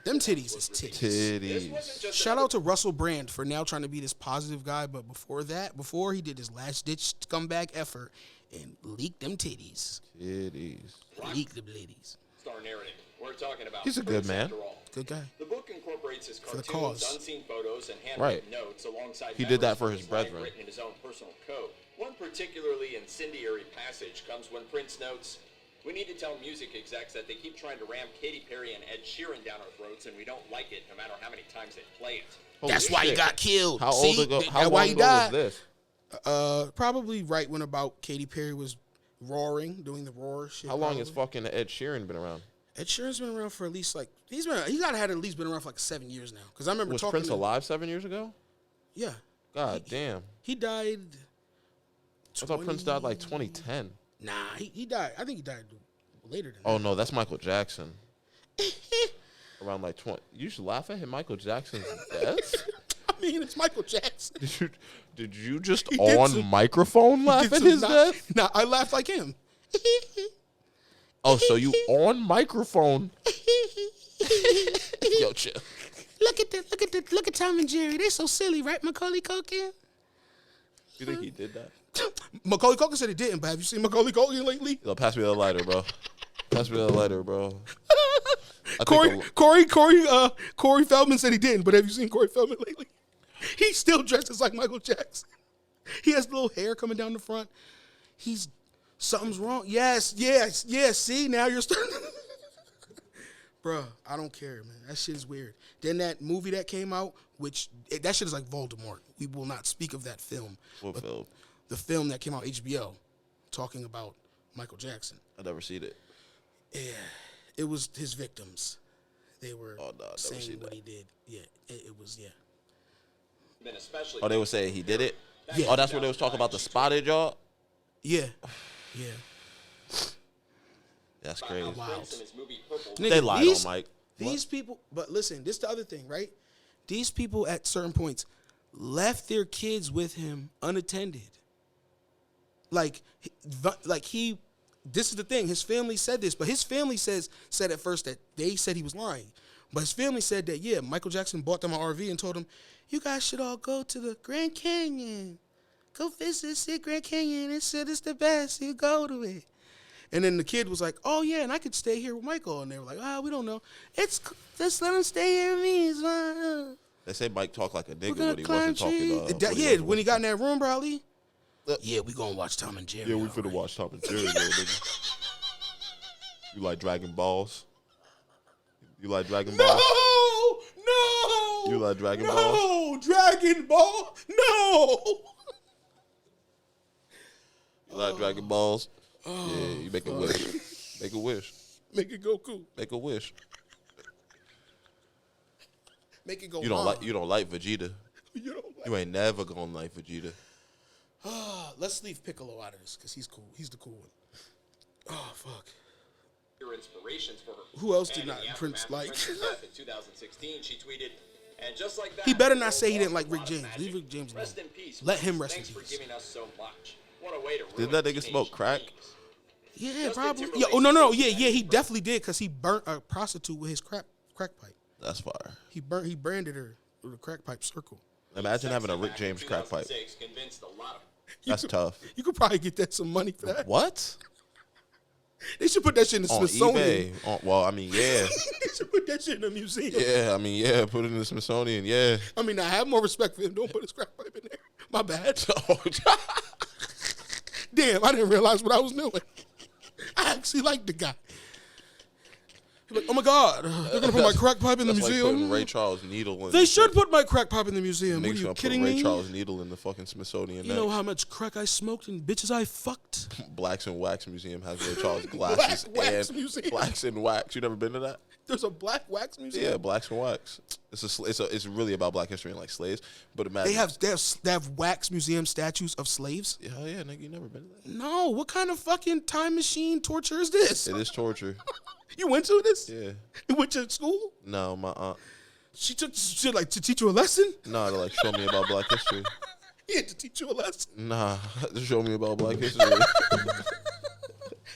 Them titties is titties. Shout out to Russell Brand for now trying to be this positive guy, but before he did his last-ditch scumbag effort and leaked them titties. Leaked them ladies. Star narrative. We're talking about He's a good man. Good guy. The book incorporates his for the cartoons, cause. unseen photos, and handwritten notes alongside he did that for his brethren. Written in his own personal code. One particularly incendiary passage comes when Prince notes, "We need to tell music execs that they keep trying to ram Katy Perry and Ed Sheeran down our throats, and we don't like it no matter how many times they play it." That's why he got killed. How See? old ago? How That's long why he ago died. was this? Probably right when about Katy Perry was roaring, doing the roar shit. How long has fucking Ed Sheeran been around? Ed Sheeran's been around for at least he gotta have at least been around for like 7 years now. Because I remember was talking. Prince alive 7 years ago? Yeah. God damn. He died. I thought Prince died like 2010. Nah, he died. I think he died later than that. Oh no, that's Michael Jackson. Around like 20. You should laugh at him, Michael Jackson's death. I mean, it's Michael Jackson. Did you just on microphone laugh at his death? Nah, I laughed like him. Oh, so you on microphone? Yo, chill. Look at Tom and Jerry. They're so silly, right, Macaulay Culkin? You think he did that? Macaulay Culkin said he didn't, but have you seen Macaulay Culkin lately? Yo, pass me the lighter, bro. Pass me the lighter, bro. Corey Feldman said he didn't, but have you seen Corey Feldman lately? He still dresses like Michael Jackson. He has little hair coming down the front. Something's wrong. Yes. See, now you're starting. Bruh, I don't care, man. That shit is weird. Then that movie that came out, that shit is like Voldemort. We will not speak of that film. What film? The film that came out HBO, talking about Michael Jackson. I never seen it. Yeah, it was his victims. They were saying what he did. Yeah, it was. Oh, they were saying he did it? Yeah. Oh, that's what they was talking about, the spotted y'all? Yeah. That's crazy. Wow. They lied on Mike. These people, but listen, this is the other thing, right? These people at certain points left their kids with him unattended. This is the thing. His family said this, but his family said at first that they said he was lying. But his family said that, yeah, Michael Jackson bought them an RV and told them, you guys should all go to the Grand Canyon. Go visit, see Grand Canyon. It said it's the best. You go to it. And then the kid was like, oh, yeah, and I could stay here with Michael. And they were like, we don't know. Just let him stay here with me. It's fine. They say Mike talked like a nigga when he wasn't talking. When he got in that room, probably. Yeah, we gonna watch Tom and Jerry. Yeah, we finna watch Tom and Jerry, little nigga. You like Dragon Balls? You like Dragon Balls? No! You like Dragon Balls? No! Dragon Ball? No! You like Dragon Balls? Yeah, you make a wish. Make a wish. Make it Goku. Make a wish. Make it go. You don't like Vegeta. You ain't never gonna like Vegeta. Let's leave Piccolo out of this because he's cool. He's the cool one. Oh fuck. Your inspirations for her. Who else did not Prince like? In 2016, she tweeted, and just like that, He better not say he didn't like Rick James. Leave Rick James alone. Rest in peace. Let him rest in Thanks peace. for giving us so much. What a way to Did that nigga smoke crack? Yeah, probably. Yeah. Oh no. Yeah. He definitely did because he burnt a prostitute with his crack pipe. That's fire. He branded her with a crack pipe circle. Imagine having a Rick James crack pipe. That's tough. You could probably get that some money for that. What? They should put that shit in the On Smithsonian. eBay. Well, I mean, yeah. They should put that shit in a museum. Yeah, I mean, yeah, put it in the Smithsonian, yeah. I mean, I have more respect for him. Don't put his crack pipe in there. My bad. Damn, I didn't realize what I was doing. I actually like the guy. He's like, oh my God, they're gonna put my crack pipe in the That's museum. Like putting Ray Charles needle in. They should put my crack pipe in the museum. What, are you kidding me? Ray Charles needle in the fucking Smithsonian. You know how much crack I smoked and bitches I fucked? Blacks and Wax Museum has Ray Charles glasses Wax and Museum. Blacks and Wax. You never been to that? There's a Black Wax Museum. Yeah, Blacks and Wax. It's really about Black history and like slaves. But imagine they have wax museum statues of slaves. Yeah, hell yeah, nigga, you never been to that? No, what kind of fucking time machine torture is this? It is torture. You went to this? Yeah. You went to school? No, my aunt. She like to teach you a lesson? No, to like show me about Black history. He had to teach you a lesson. Nah, to show me about Black history.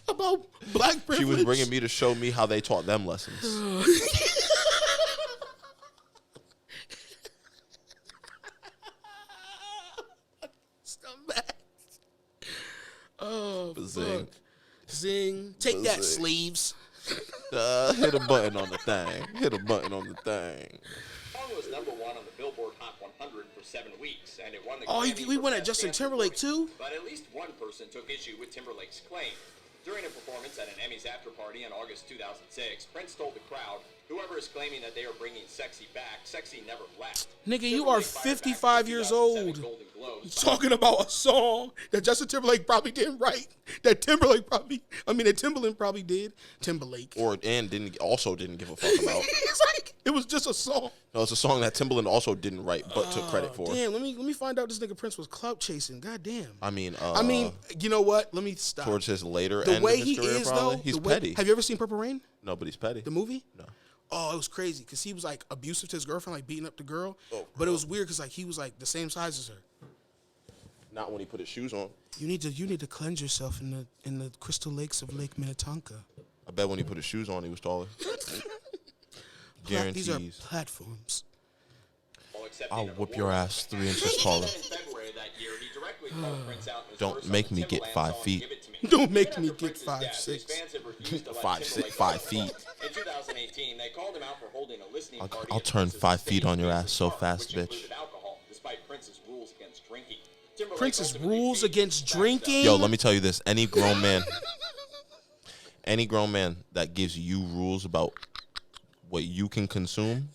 About Black privilege. She was bringing me to show me how they taught them lessons. Oh, Zing. Zing. Take that, sleeves. Hit a button on the thing. Hit a button on the thing. The song was #1 on the Billboard Hot 100 for 7 weeks, and it won the Oh, Grammy we for went at Best Justin Dance Timberlake Recording. too? But at least one person took issue with Timberlake's claim. During a performance at an Emmys after party in August 2006, Prince told the crowd, "Whoever is claiming that they are bringing sexy back, sexy never left." Nigga, you are 55 years old. You're talking about a song that Justin Timberlake probably didn't write. That Timberland probably did. Timberlake. And didn't give a fuck about. It's like, it was just a song. No, it's a song that Timbaland also didn't write, but took credit for. Damn, let me find out this nigga Prince was clout chasing. God damn. I mean, you know what? Let me stop. Towards his later the end way of his he career, is probably. though. He's petty. Have you ever seen Purple Rain? No, but he's petty. The movie? No. Oh, it was crazy because he was like abusive to his girlfriend, like beating up the girl. Oh, but it was weird because like he was like the same size as her. Not when he put his shoes on. You need to cleanse yourself in the crystal lakes of Lake Minnetonka. I bet when he put his shoes on, he was taller. These are platforms. I'll whoop your ass 3 inches taller. Don't make me get 5 feet. Don't make me get 5'6". 5 feet. In 2018, they called him out for holding a listening party. I'll turn 5 feet on your ass so fast, bitch. Despite Prince's rules against drinking. Prince's rules against drinking? Yo, let me tell you this. Any grown man that gives you rules about what you can consume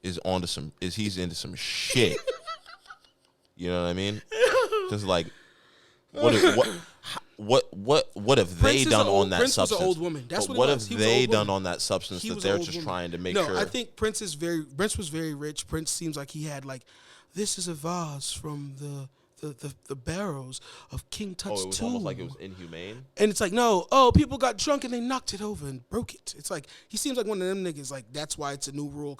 he's into some shit. You know what I mean? Because like, what have they done on that substance? Prince was an old woman. That's what have they done on that substance that they're just trying to make sure? No, I think Prince was very rich. Prince seems like he had like, this is a vase from the barrels of King Tut's it was tomb. almost like it was inhumane. And it's like, no, people got drunk and they knocked it over and broke it. It's like, he seems like one of them niggas, like, that's why it's a new rule.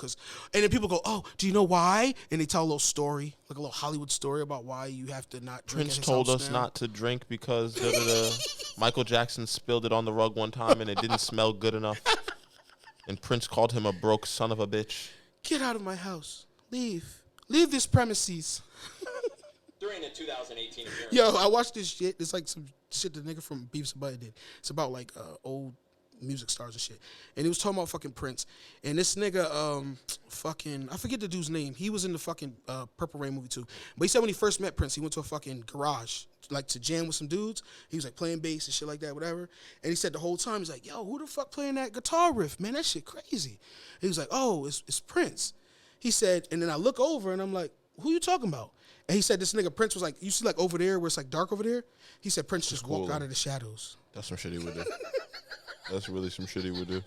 And then people go, oh, do you know why? And they tell a little story, like a little Hollywood story about why you have to not drink. Prince told us not to drink because Michael Jackson spilled it on the rug one time and it didn't smell good enough. And Prince called him a broke son of a bitch. Get out of my house. Leave this premises. During the 2018 appearance. Yo, I watched this shit. It's like some shit the nigga from Beavis and Butthead did. It's about like old music stars and shit. And he was talking about fucking Prince. And this nigga, I forget the dude's name. He was in the fucking Purple Rain movie too. But he said when he first met Prince, he went to a fucking garage, like to jam with some dudes. He was like playing bass and shit like that, whatever. And he said the whole time, he's like, yo, who the fuck playing that guitar riff? Man, that shit crazy. He was like, oh, it's Prince. He said, and then I look over and I'm like, who you talking about? And he said this nigga Prince was like, you see like over there where it's like dark over there? He said Prince just walked out of the shadows. That's some shit he would do. That's really some shit he would do.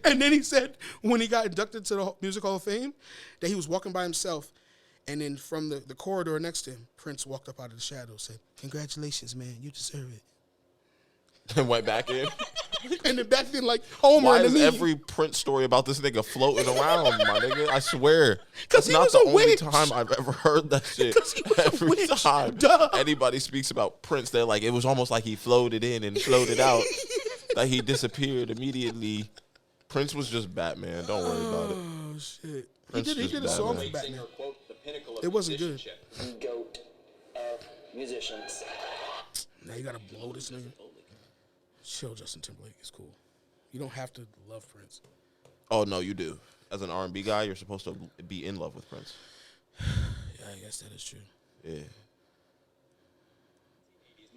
And then he said when he got inducted to the Music Hall of Fame that he was walking by himself, and then from the corridor next to him, Prince walked up out of the shadows, said, congratulations, man, you deserve it. And went back in. And then back then, like Homer. Why is every Prince story about this nigga floating around, my nigga? I swear, that's not the only time I've ever heard that shit. Every time anybody speaks about Prince, they're like, it was almost like he floated in and floated out, that he disappeared immediately. Prince was just Batman. Don't worry about it. Oh shit! Prince He did a song for Batman. Batman. It wasn't good. The GOAT of musicians. Now you gotta blow this nigga. Chill, Justin Timberlake is cool. You don't have to love Prince. Oh no, you do. As an R&B guy, you're supposed to be in love with Prince. Yeah, I guess that is true. Yeah.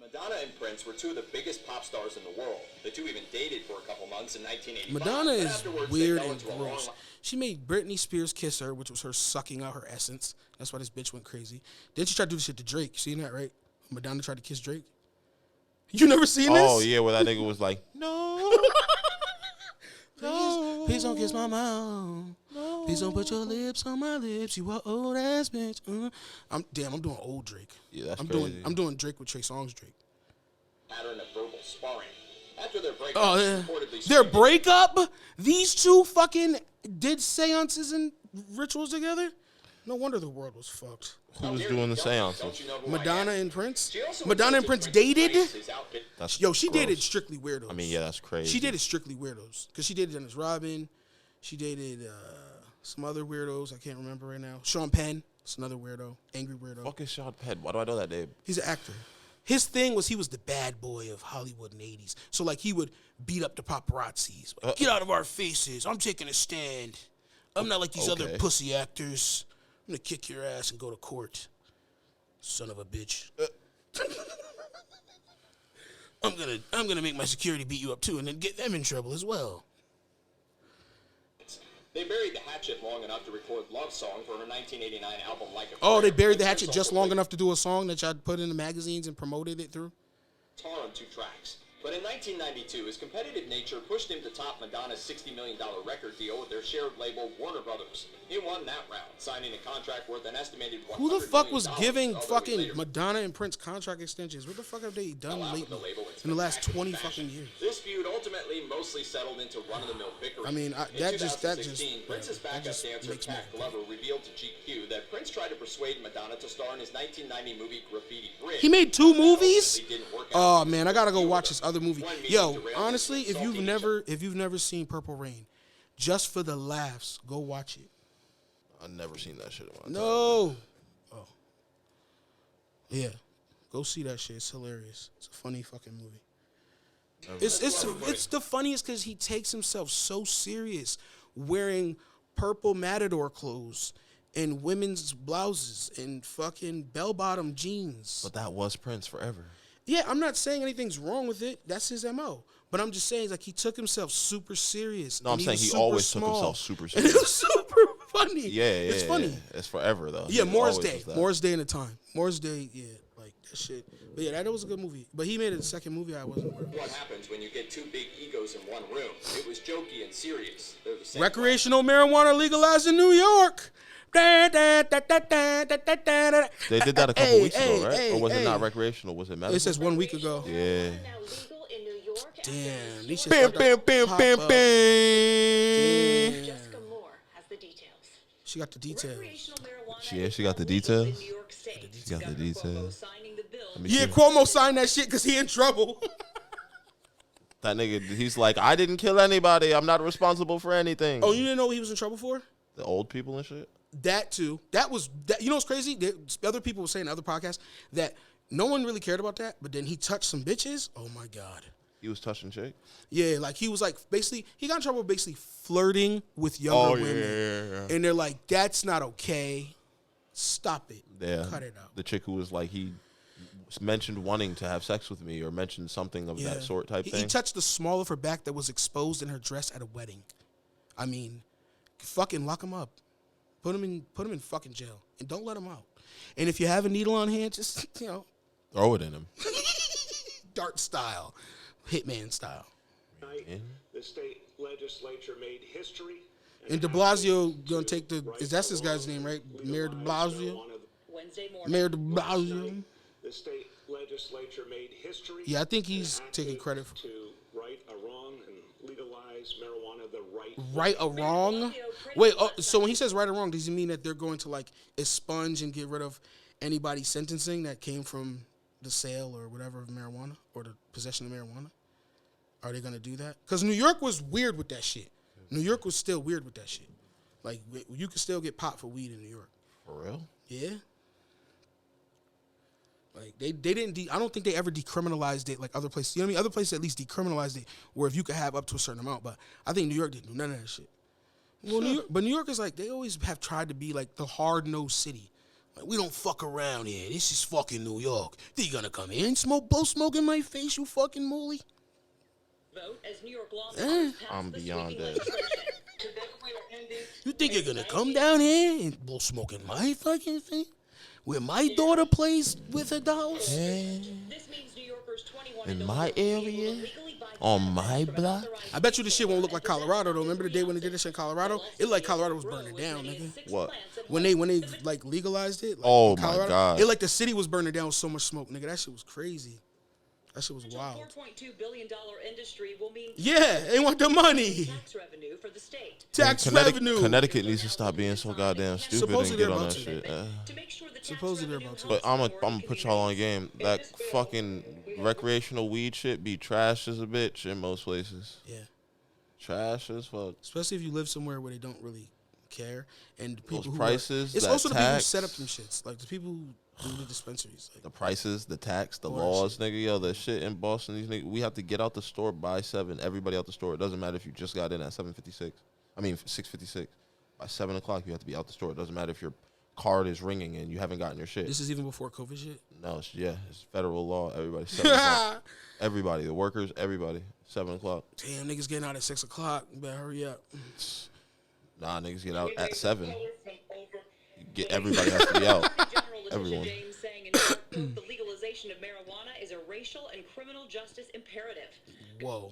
Madonna and Prince were two of the biggest pop stars in the world. The two even dated for a couple months in 1985. Madonna is weird and gross. She made Britney Spears kiss her, which was her sucking out her essence. That's why this bitch went crazy. Then she tried to do this shit to Drake. You seen that, right? Madonna tried to kiss Drake. You never seen this? Oh yeah, where that nigga was like, no. Please don't kiss my mouth. No. Please don't put your lips on my lips. You are old ass bitch. I'm doing old Drake. Yeah, that's I'm crazy. doing Drake with Trey Songz Drake. Pattern of verbal sparring. After their breakup, Oh, yeah. Their breakup? These two fucking did seances and rituals together? No wonder the world was fucked. Who was doing the seances? Madonna and Prince? Madonna and Prince dated? Yo, she gross. dated Strictly Weirdos. I mean, yeah, that's crazy. She dated Strictly Weirdos. Because she dated Dennis Rodman. She dated some other weirdos. I can't remember right now. Sean Penn. That's another weirdo. Angry weirdo. Fuck is Sean Penn? Why do I know that name? He's an actor. His thing was he was the bad boy of Hollywood in the 80s. So, like, he would beat up the paparazzis. Like, get out of our faces. I'm taking a stand. I'm not like these other pussy actors. I'm going to kick your ass and go to court. Son of a bitch. I'm gonna make my security beat you up, too, and then get them in trouble as well. They buried the hatchet long enough to record Love Song for her 1989 album Like a Oh, Prayer. they buried the hatchet just long enough to do a song that y'all put in the magazines and promoted it through? Tar on 2 tracks. But in 1992, his competitive nature pushed him to top Madonna's $60 million record deal with their shared label Warner Brothers. He won that round, signing a contract worth an estimated $100 Who the fuck was million, giving although fucking later Madonna and Prince contract extensions? What the fuck have they done lately in the last 20 fucking years? This feud ultimately mostly settled into run-of-the-mill bickering. I mean, in that just Prince's backup dancer Pat Glover revealed to GQ that Prince tried to persuade Madonna to star in his 1990 movie Graffiti Bridge. He made 2 movies? Oh man, I gotta go watch this other movie. Yo, honestly, if you've never seen Purple Rain, just for the laughs, go watch it. I've never seen that shit in my time. No. Oh. Yeah. Go see that shit. It's hilarious. It's a funny fucking movie. It's the funniest because he takes himself so serious, wearing purple matador clothes and women's blouses and fucking bell-bottom jeans. But that was Prince forever. Yeah, I'm not saying anything's wrong with it. That's his MO. But I'm just saying, like, he took himself super serious. No, I'm saying he always took himself super And it serious. was super funny. Yeah, it's funny. Yeah. It's forever though. Yeah, He Morris always Day. was that. Morris Day in the time. Morris Day, yeah, like that shit. But yeah, that was a good movie. But he made it a second movie I wasn't aware of. What happens when you get two big egos in one room? It was jokey and serious. They're the same. Recreational marijuana legalized in New York. They did that a couple weeks ago, right? Or was it not recreational? Was it medical? It says 1 week ago. Yeah. Damn. These shit Bam, start bam, to bam, pop bam, up. bam. Jessica Moore has the details. She got the details. She got the details. She got the details. Let me Yeah, see. Cuomo signed that shit because he in trouble. That nigga, he's like, I didn't kill anybody. I'm not responsible for anything. Oh, you didn't know what he was in trouble for? The old people and shit. That too. You know what's crazy? Other people were saying in other podcasts that no one really cared about that, but then he touched some bitches. Oh my God. He was touching chick. Yeah, like he was like basically he got in trouble basically flirting with younger women. Yeah. And they're like, that's not okay. Stop it. Yeah. Cut it out. The chick who was like, he mentioned wanting to have sex with me or mentioned something of that sort type thing. He touched the small of her back that was exposed in her dress at a wedding. I mean, fucking lock him up. Put him in fucking jail. And don't let him out. And if you have a needle on hand, just, throw it in him. Dart style. Hitman style. The state legislature made history. And de Blasio gonna take that's this guy's name, right? Mayor de Blasio? Wednesday morning. Mayor de Blasio. The state legislature made history. Yeah, I think he's taking credit for to right a wrong and legalize marijuana the right or wrong. Wait, so when he says right or wrong, does he mean that they're going to like expunge and get rid of anybody's sentencing that came from the sale or whatever of marijuana or the possession of marijuana? Are they gonna do that? Because New York was weird with that shit. New York was still weird with that shit. Like you could still get pot for weed in New York. For real? Yeah. Like they didn't. I don't think they ever decriminalized it like other places. You know what I mean? Other places at least decriminalized it, where if you could have up to a certain amount. But I think New York didn't do none of that shit. Well, New York is like they always have tried to be like the hard-nosed city. Like we don't fuck around here. This is fucking New York. They gonna come here and blow smoke in my face, you fucking mooly. Vote as New York lawmakers pass I'm the beyond sweeping that. legislation. Today we are ending. You think you're gonna come down here and blow smoke in my fucking face? Where my daughter plays with her dolls? This means New Yorkers 21 In my area? On my block? I bet you this shit won't look like Colorado though. Remember the day when they did this shit in Colorado? It looked like Colorado was burning down, nigga. What? When they like legalized it. Like, Oh in Colorado, my God. It like the city was burning down with so much smoke, nigga. That shit was crazy. That shit was wild. $4.2 billion industry will mean Yeah, they want the money. tax revenue for the state. Tax revenue. Connecticut needs to stop being so goddamn stupid and Supposedly get they're on about that to. shit. Supposedly they're about to. But I'm gonna put y'all on game. That fucking recreational weed shit be trash as a bitch in most places. Yeah. Trash as fuck. Especially if you live somewhere where they don't really care. And the people Those who prices, it's that also the people who tax. set up them shits. Like the people who do the dispensaries. Like, The prices, the tax, the All that laws, nigga. Yo, the shit in Boston, these niggas, we have to get out the store by 7. Everybody out the store. It doesn't matter if you just got in at 7:56. I mean 6:56. By 7 o'clock, you have to be out the store. It doesn't matter if your card is ringing and you haven't gotten your shit. this is even before COVID shit. No, it's federal law. Everybody, 7 o'clock. Everybody, the workers, everybody, 7 o'clock. Damn, niggas getting out at 6 o'clock. You better hurry up. Nah, niggas get out at 7. Everybody has to be out. Everyone. James saying in New York, quote, the legalization of marijuana is a racial and criminal justice imperative. Whoa,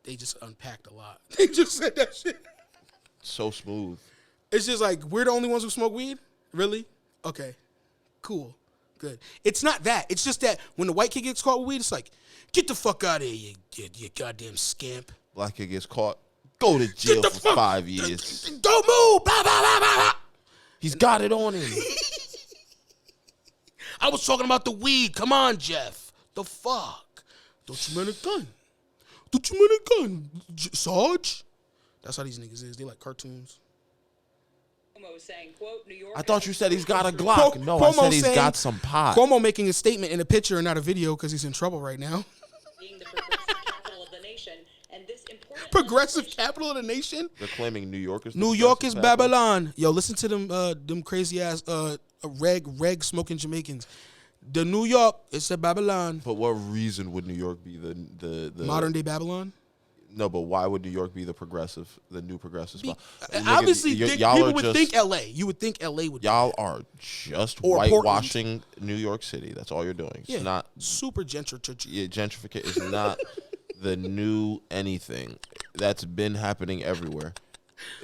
they just unpacked a lot. They just said that shit. So smooth. It's just like, we're the only ones who smoke weed? Really? Okay. Cool. Good. It's not that. It's just that when the white kid gets caught with weed, it's like, get the fuck out of here, you goddamn scamp. Black kid gets caught, go to jail for 5 years. Don't move! Blah, blah, blah, blah, blah. He's got it on him. I was talking about the weed. Come on, Jeff. The fuck? Don't you mean a gun? Don't you mean a gun, Sarge? That's how these niggas is. They like cartoons. saying, quote, New York I thought you said he's got a Glock. No, I said he's got some pot. Cuomo making a statement in a picture and not a video because he's in trouble right now. being the progressive capital of the nation, and this important Progressive capital of the nation? They're claiming New York is the New York is progressive capital. Babylon. Yo, listen to them crazy ass reg smoking Jamaicans. The New York is a Babylon. But what reason would New York be the Modern day Babylon? No, but why would New York be the new progressive spot? Obviously, people would just, think L.A. You would think L.A. would. Y'all are just Or whitewashing New York City. That's all you're doing. It's not super gentrification. Yeah, gentrification is not the new anything. That's been happening everywhere.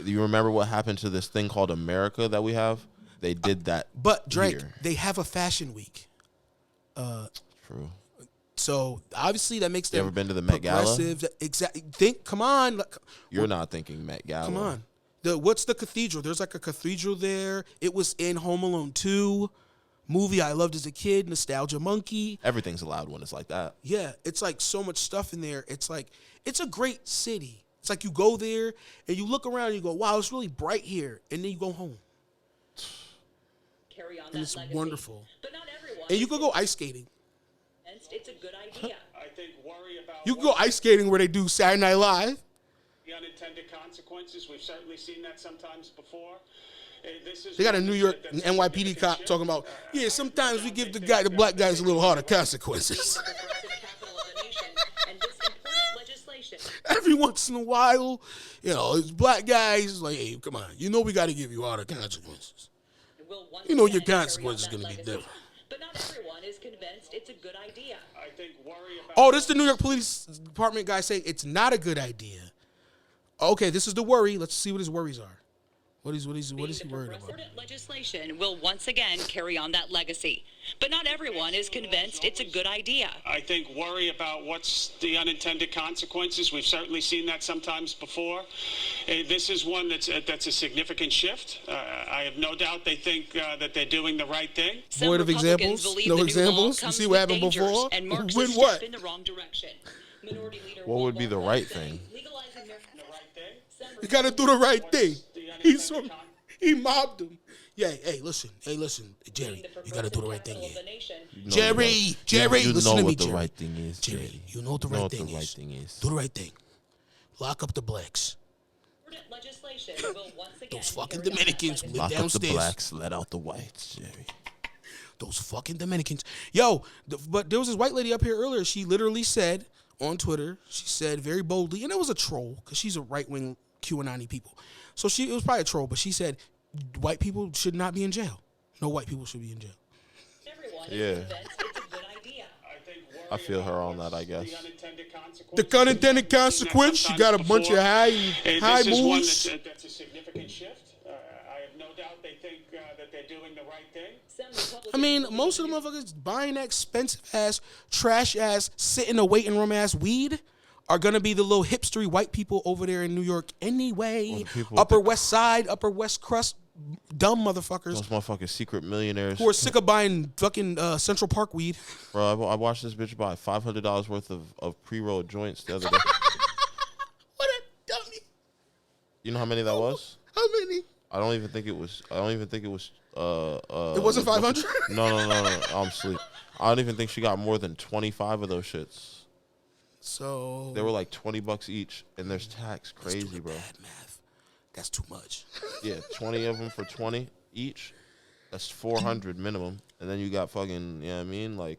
You remember what happened to this thing called America that we have? They did that. But Drake, here. they have a fashion week. True. So obviously that makes them. You ever been to the Met Gala? Exactly. Come on. You're not thinking Met Gala. Come on. What's the cathedral? There's like a cathedral there. It was in Home Alone 2 movie I loved as a kid. Nostalgia Monkey. Everything's allowed when it's like that. Yeah, it's like so much stuff in there. It's like it's a great city. It's like you go there and you look around and you go, wow, it's really bright here, and then you go home. Carry on And that it's legacy. wonderful. But not everyone. And you could go ice skating. It's a good idea. I think worry about You can go ice skating where they do Saturday Night Live. the unintended consequences. We've certainly seen that sometimes before. This is They got a New York NYPD cop talking about, yeah, sometimes we give the black guys a little harder consequences. Every once in a while, it's black guys like, hey, come on, we got to give you harder consequences. Your consequences going to be different. But not everyone is convinced it's a good idea. I think worry about. Oh, this is the New York Police Department guy saying it's not a good idea. Okay, this is the worry. Let's see what his worries are. What is he worried about? Legislation will once again carry on that legacy. But not everyone is convinced it's a good idea. I think worry about what's the unintended consequences. We've certainly seen that sometimes before. This is one that's a significant shift. I have no doubt they think that they're doing the right thing. Void of examples? No examples? You see what happened before? And marks With a what? step in the wrong direction. Minority leader What would be the right thing? You got to do the right thing. He mobbed him. Yeah, hey, listen, Jerry, you got to do the right thing here. Jerry, you listen know to me, what the Jerry. right thing is, Jerry. You know what the right thing is. Do the right thing. Lock up the blacks. Legislation will once again Those fucking Dominicans who live Lock up downstairs. the blacks, let out the whites, Jerry. Those fucking Dominicans. Yo, but there was this white lady up here earlier. She literally said on Twitter, she said very boldly, and it was a troll because she's a right-wing QAnon people. So it was probably a troll, but she said white people should not be in jail. No white people should be in jail. Yeah. I feel her on that, I guess. The unintended consequence, you got a bunch of high This is one moves. that's a significant shift. I have no doubt they think that they're doing the right thing. I mean, most of the motherfuckers buying that expensive ass, trash ass, sit in a waiting room ass weed are gonna be the little hipstery white people over there in New York anyway. Upper West Side, Upper West Crust, dumb motherfuckers. Those motherfucking secret millionaires who are sick of buying fucking Central Park weed. Bro, I watched this bitch buy $500 worth of pre-rolled joints the other day. What a dummy! You know how many that was? How many? I don't even think it was. It wasn't 500? No. I'm asleep. I don't even think she got more than 25 of those shits. So they were like $20 each, and there's tax. Crazy, bro. Bad math. That's too much. Yeah, 20 of them for 20 each. That's 400 minimum, and then you got fucking. You know what I mean? Like,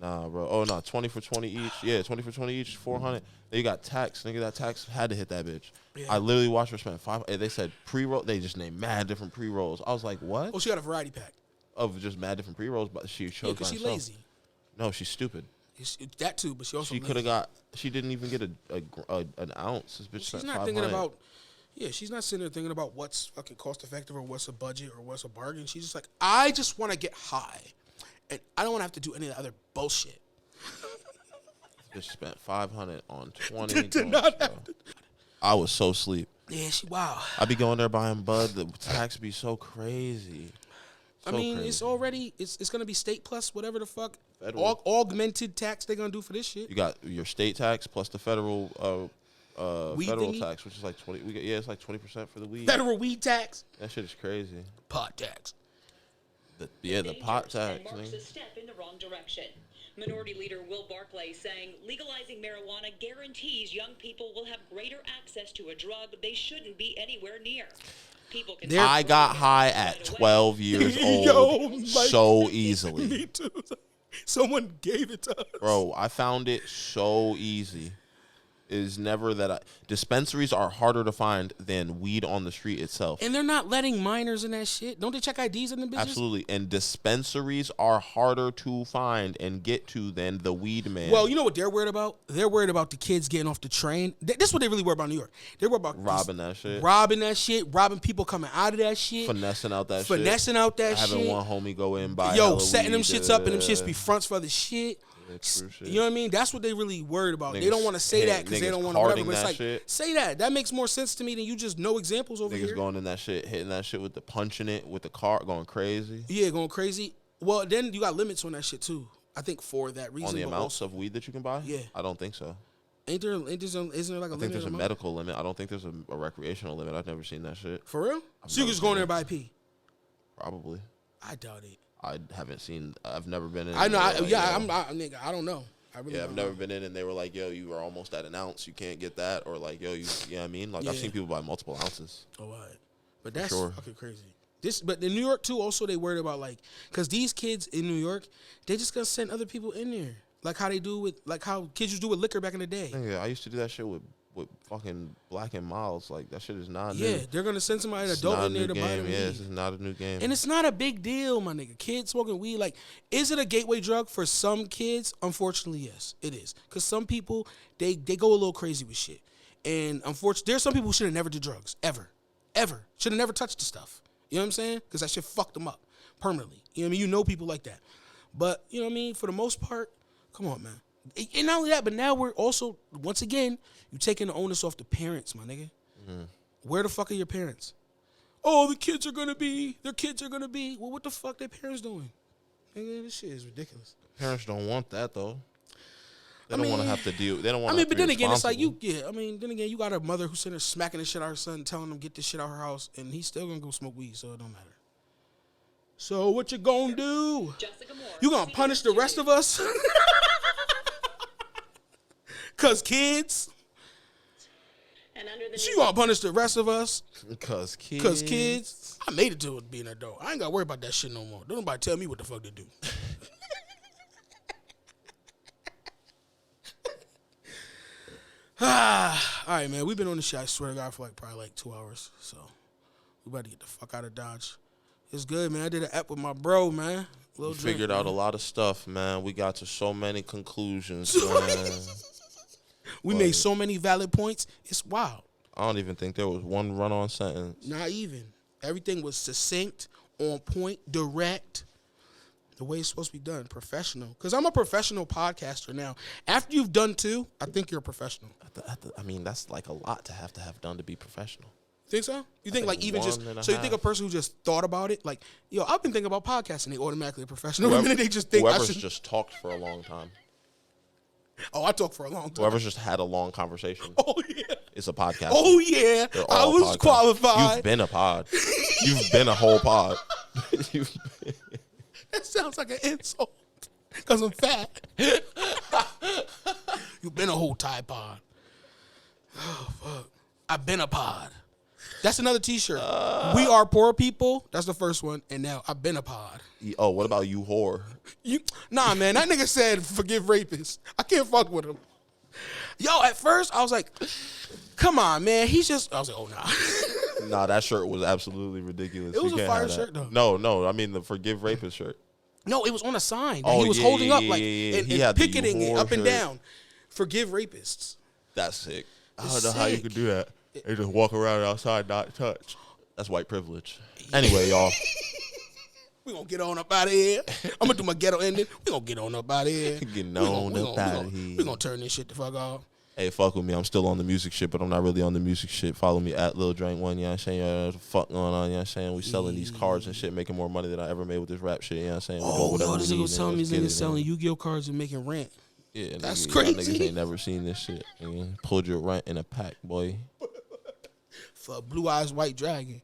nah, bro. Oh no, 20 for 20 each. Yeah, 20 for 20 each, 400. Then you got tax. Nigga, that tax had to hit that bitch. Yeah. I literally watched her spend $5. They said pre-roll. They just named mad different pre-rolls. I was like, what? Oh, she got a variety pack of just mad different pre-rolls, but she chose because by she's herself. lazy. No, she's stupid. That too, but she also could have got. She didn't even get an ounce. This bitch she's spent not 500. thinking about. Yeah, she's not sitting there thinking about what's fucking cost effective or what's a budget or what's a bargain. She's just like, I just want to get high, and I don't want to have to do any of the other bullshit. Bitch spent 500 on 20. I was so asleep. Yeah, wow. I be going there buying bud. The tax be so crazy. I mean, it's already it's gonna be state plus whatever the fuck federal. Augmented tax they're gonna do for this shit. You got your state tax plus the federal Weed federal thingy? tax, which is like 20. It's like 20% for the weed. Federal weed tax. That shit is crazy. Pot tax. The pot tax. Marks a step in the wrong direction. Minority Leader Will Barclay saying legalizing marijuana guarantees young people will have greater access to a drug they shouldn't be anywhere near. People can I got high at 12 years old so easily. Me too. Someone gave it to us. Bro, I found it so easy. It is never that dispensaries are harder to find than weed on the street itself. And they're not letting minors in that shit. Don't they check IDs in the business? Absolutely. And dispensaries are harder to find and get to than the weed man. Well, you know what they're worried about? They're worried about the kids getting off the train. This is what they really worry about in New York. They're worried about robbing that shit. Robbing people coming out of that shit. Finessing out that shit. Having one homie go in, buy setting them shits up and them shits be fronts for the shit. You know what I mean? That's what they really worried about. They don't want to say that because they don't want to whatever. But it's like, shit. Say that. That makes more sense to me than you just know examples over here. Niggas going in that shit, hitting that shit with the punching it with the car, going crazy. Yeah, going crazy. Well, then you got limits on that shit too. I think for that reason. On the amounts of weed that you can buy? Yeah. I don't think so. Isn't there like a limit? I think there's a medical limit. I don't think there's a recreational limit. I've never seen that shit. For real? So you just go in there and buy P? Probably. I doubt it. I haven't seen. I've never been in. I know. Nigga, I don't know. I've never been in, and they were like, "Yo, you were almost at an ounce. You can't get that," or like, "Yo, you know what I mean?" Like I've seen people buy multiple ounces. Oh, right. But that's fucking crazy. But in New York too, also they worried about like, cause these kids in New York, they just gonna send other people in there, like how they do with, like how kids used to do with liquor back in the day. Yeah, I used to do that shit with fucking Black and Miles. Like that shit is not new. Yeah, they're gonna send somebody, an adult in there to buy them. Yeah, this is not a new game. And it's not a big deal, my nigga. Kids smoking weed, like, is it a gateway drug for some kids? Unfortunately, yes, it is. Because some people, they go a little crazy with shit. And unfortunately, there's some people who should have never did drugs, ever. Should have never touched the stuff. You know what I'm saying? Because that shit fucked them up permanently. You know what I mean? You know people like that. But, you know what I mean? For the most part, come on, man. And not only that, but now we're also, once again, you taking the onus off the parents, my nigga. Mm-hmm. Where the fuck are your parents? Oh, their kids are going to be. Well, what the fuck their parents doing? Nigga, this shit is ridiculous. Parents don't want that, though. They don't want to have to deal. They don't want to. But then again, it's like you. Yeah, then again, you got a mother who's sitting there smacking the shit out of her son, telling him get this shit out of her house, and he's still gonna go smoke weed, so it don't matter. So what you gonna do? You gonna punish the rest of us? Cause kids. And under the you gonna punish the rest of us? Cause kids. I made it to it being an adult. I ain't gotta worry about that shit no more. Don't nobody tell me what the fuck to do. All right, man. We've been on the shit, I swear to God, for probably 2 hours. So we about to get the fuck out of Dodge. It's good, man. I did an app with my bro, man. Lil Drank, figured out a lot of stuff, man. We got to so many conclusions, man. We made so many valid points. It's wild. I don't even think there was one run-on sentence. Not even. Everything was succinct, on point, direct. The way it's supposed to be done, professional. Because I'm a professional podcaster now. After you've done 2, I think you're a professional. That's like a lot to have done to be professional. Think so? You think even just, so you think a person who just thought about it, like, yo, I've been thinking about podcasting, they automatically a professional. They just think whoever's just talked for a long time. Oh, I talk for a long time. Whoever's just had a long conversation. Oh, yeah. It's a podcast. Oh, yeah. I was qualified. You've been a pod. You've been a whole pod. That sounds like an insult. Because I'm fat. You've been a whole Tide pod. Oh, fuck. I've been a pod. That's another T-shirt. We are poor people. That's the first one. And now I've been a pod. Oh, what about you whore? Nah, man. That nigga said forgive rapists. I can't fuck with him. Yo, at first I was like, come on, man. I was like, oh, nah. Nah, that shirt was absolutely ridiculous. It was a fire shirt, though. No. I mean the forgive rapist shirt. No, it was on a sign that he was holding up and picketing it up and down. Forgive rapists. That's sick. I don't know how you could do that. They just walk around outside, not touch. That's white privilege. Anyway, y'all. We gonna get on up out of here. I'm gonna do my ghetto ending. We gonna get on up out of here. Getting on up out of here. We gonna turn this shit the fuck off. Hey, fuck with me. I'm still on the music shit, but I'm not really on the music shit. Follow me at Lil Drank 1, you know what I'm saying? What the fuck going on, you know what I'm saying? We selling these cards and shit, making more money than I ever made with this rap shit, you know what I'm saying? This nigga was telling me he's selling Yu-Gi-Oh cards and making rent. Yeah, That's y'all crazy. Niggas ain't never seen this shit. Man. Pulled your runt in a pack, boy. For Blue Eyes White Dragon.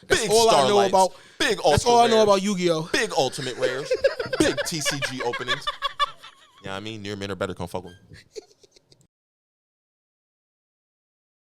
That's Big all I know Starlights. about. Big That's all I know about Yu-Gi-Oh. Big Ultimate Rares. Big TCG openings. Yeah, I mean, near men or better come fuck with me.